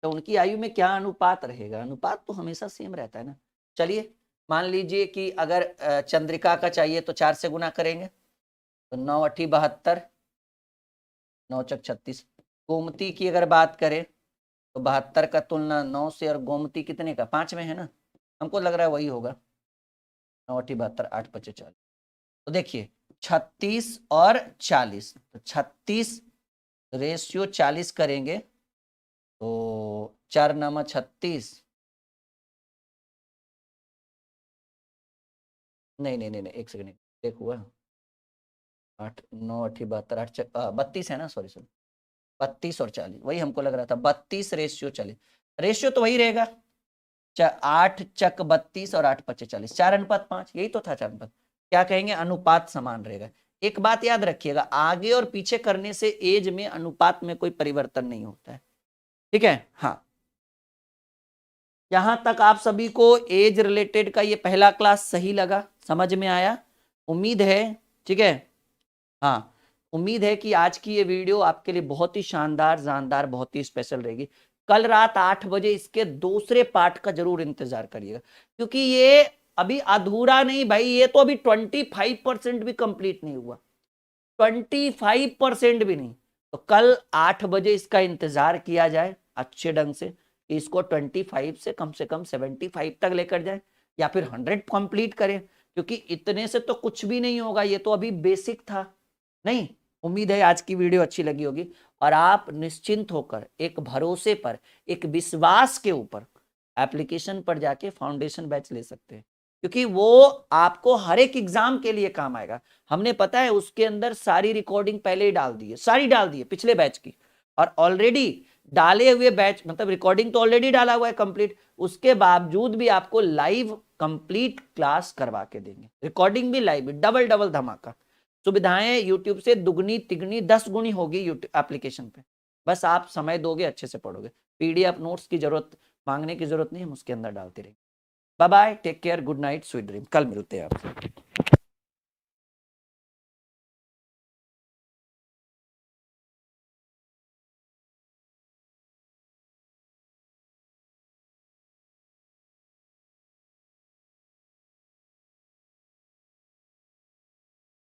तो उनकी आयु में क्या अनुपात रहेगा, अनुपात तो हमेशा सेम रहता है ना। चलिए मान लीजिए कि अगर चंद्रिका का चाहिए तो 4 से गुना करेंगे, तो 9 8 72, 9 चक 36। गोमती की अगर बात करें तो 72 का तुलना 9 से, और गोमती कितने का 5 में है ना, हमको लग रहा है वही होगा। 9 8 72, 8 5 40, तो देखिए 36 और 40, तो 36 रेशियो 40 करेंगे तो 4 9 36, नहीं एक सेकंड देख हुआ, 8 9 8 72, 8 32 है ना, सॉरी 32 और 40, वही हमको लग रहा था 32 रेशियो 40, रेशियो तो वही रहेगा 8 चक 32 और 8 5 40, 4:5, यही तो था 4:5। क्या कहेंगे, अनुपात समान रहेगा। एक बात याद रखिएगा, आगे और पीछे करने से एज में अनुपात में कोई परिवर्तन नहीं होता है। ठीक है, हाँ यहां तक आप सभी को एज रिलेटेड का ये पहला क्लास सही लगा, समझ में आया, उम्मीद है। ठीक है, हाँ उम्मीद है कि आज की ये वीडियो आपके लिए बहुत ही शानदार जानदार बहुत ही स्पेशल रहेगी। कल रात 8 बजे इसके दूसरे पार्ट का जरूर इंतजार करिएगा, क्योंकि ये अभी अधूरा नहीं भाई, ये तो अभी 25% भी कंप्लीट नहीं हुआ, 25% भी नहीं। तो कल 8 बजे इसका इंतजार किया जाए अच्छे ढंग से, इसको 25 से कम 75 तक लेकर जाए, या फिर 100 कंप्लीट करें, क्योंकि इतने से तो कुछ भी नहीं होगा, ये तो अभी बेसिक था। नहीं, उम्मीद है आज की वीडियो अच्छी लगी होगी, और आप निश्चिंत होकर एक भरोसे पर, एक विश्वास के ऊपर एप्लीकेशन पर जाके फाउंडेशन बैच ले सकते हैं, क्योंकि वो आपको हर एक एग्जाम के लिए काम आएगा। हमने पता है उसके अंदर सारी रिकॉर्डिंग पहले ही डाल दी है, सारी डाल दी है पिछले बैच की, और ऑलरेडी डाले हुए बैच मतलब रिकॉर्डिंग तो ऑलरेडी डाला हुआ है कंप्लीट, उसके बावजूद भी आपको लाइव कंप्लीट क्लास करवा के देंगे, रिकॉर्डिंग भी लाइव, डबल धमाका। सुविधाएं यूट्यूब से दुगनी तिगनी 10 गुनी होगी यूट्यूब एप्लीकेशन पे, बस आप समय दोगे, अच्छे से पढ़ोगे। पीडीएफ नोट्स की जरूरत मांगने की जरूरत नहीं, हम उसके अंदर डालते रहेंगे। Bye bye, take care, good night, sweet dream. कल मिलते हैं आपसे।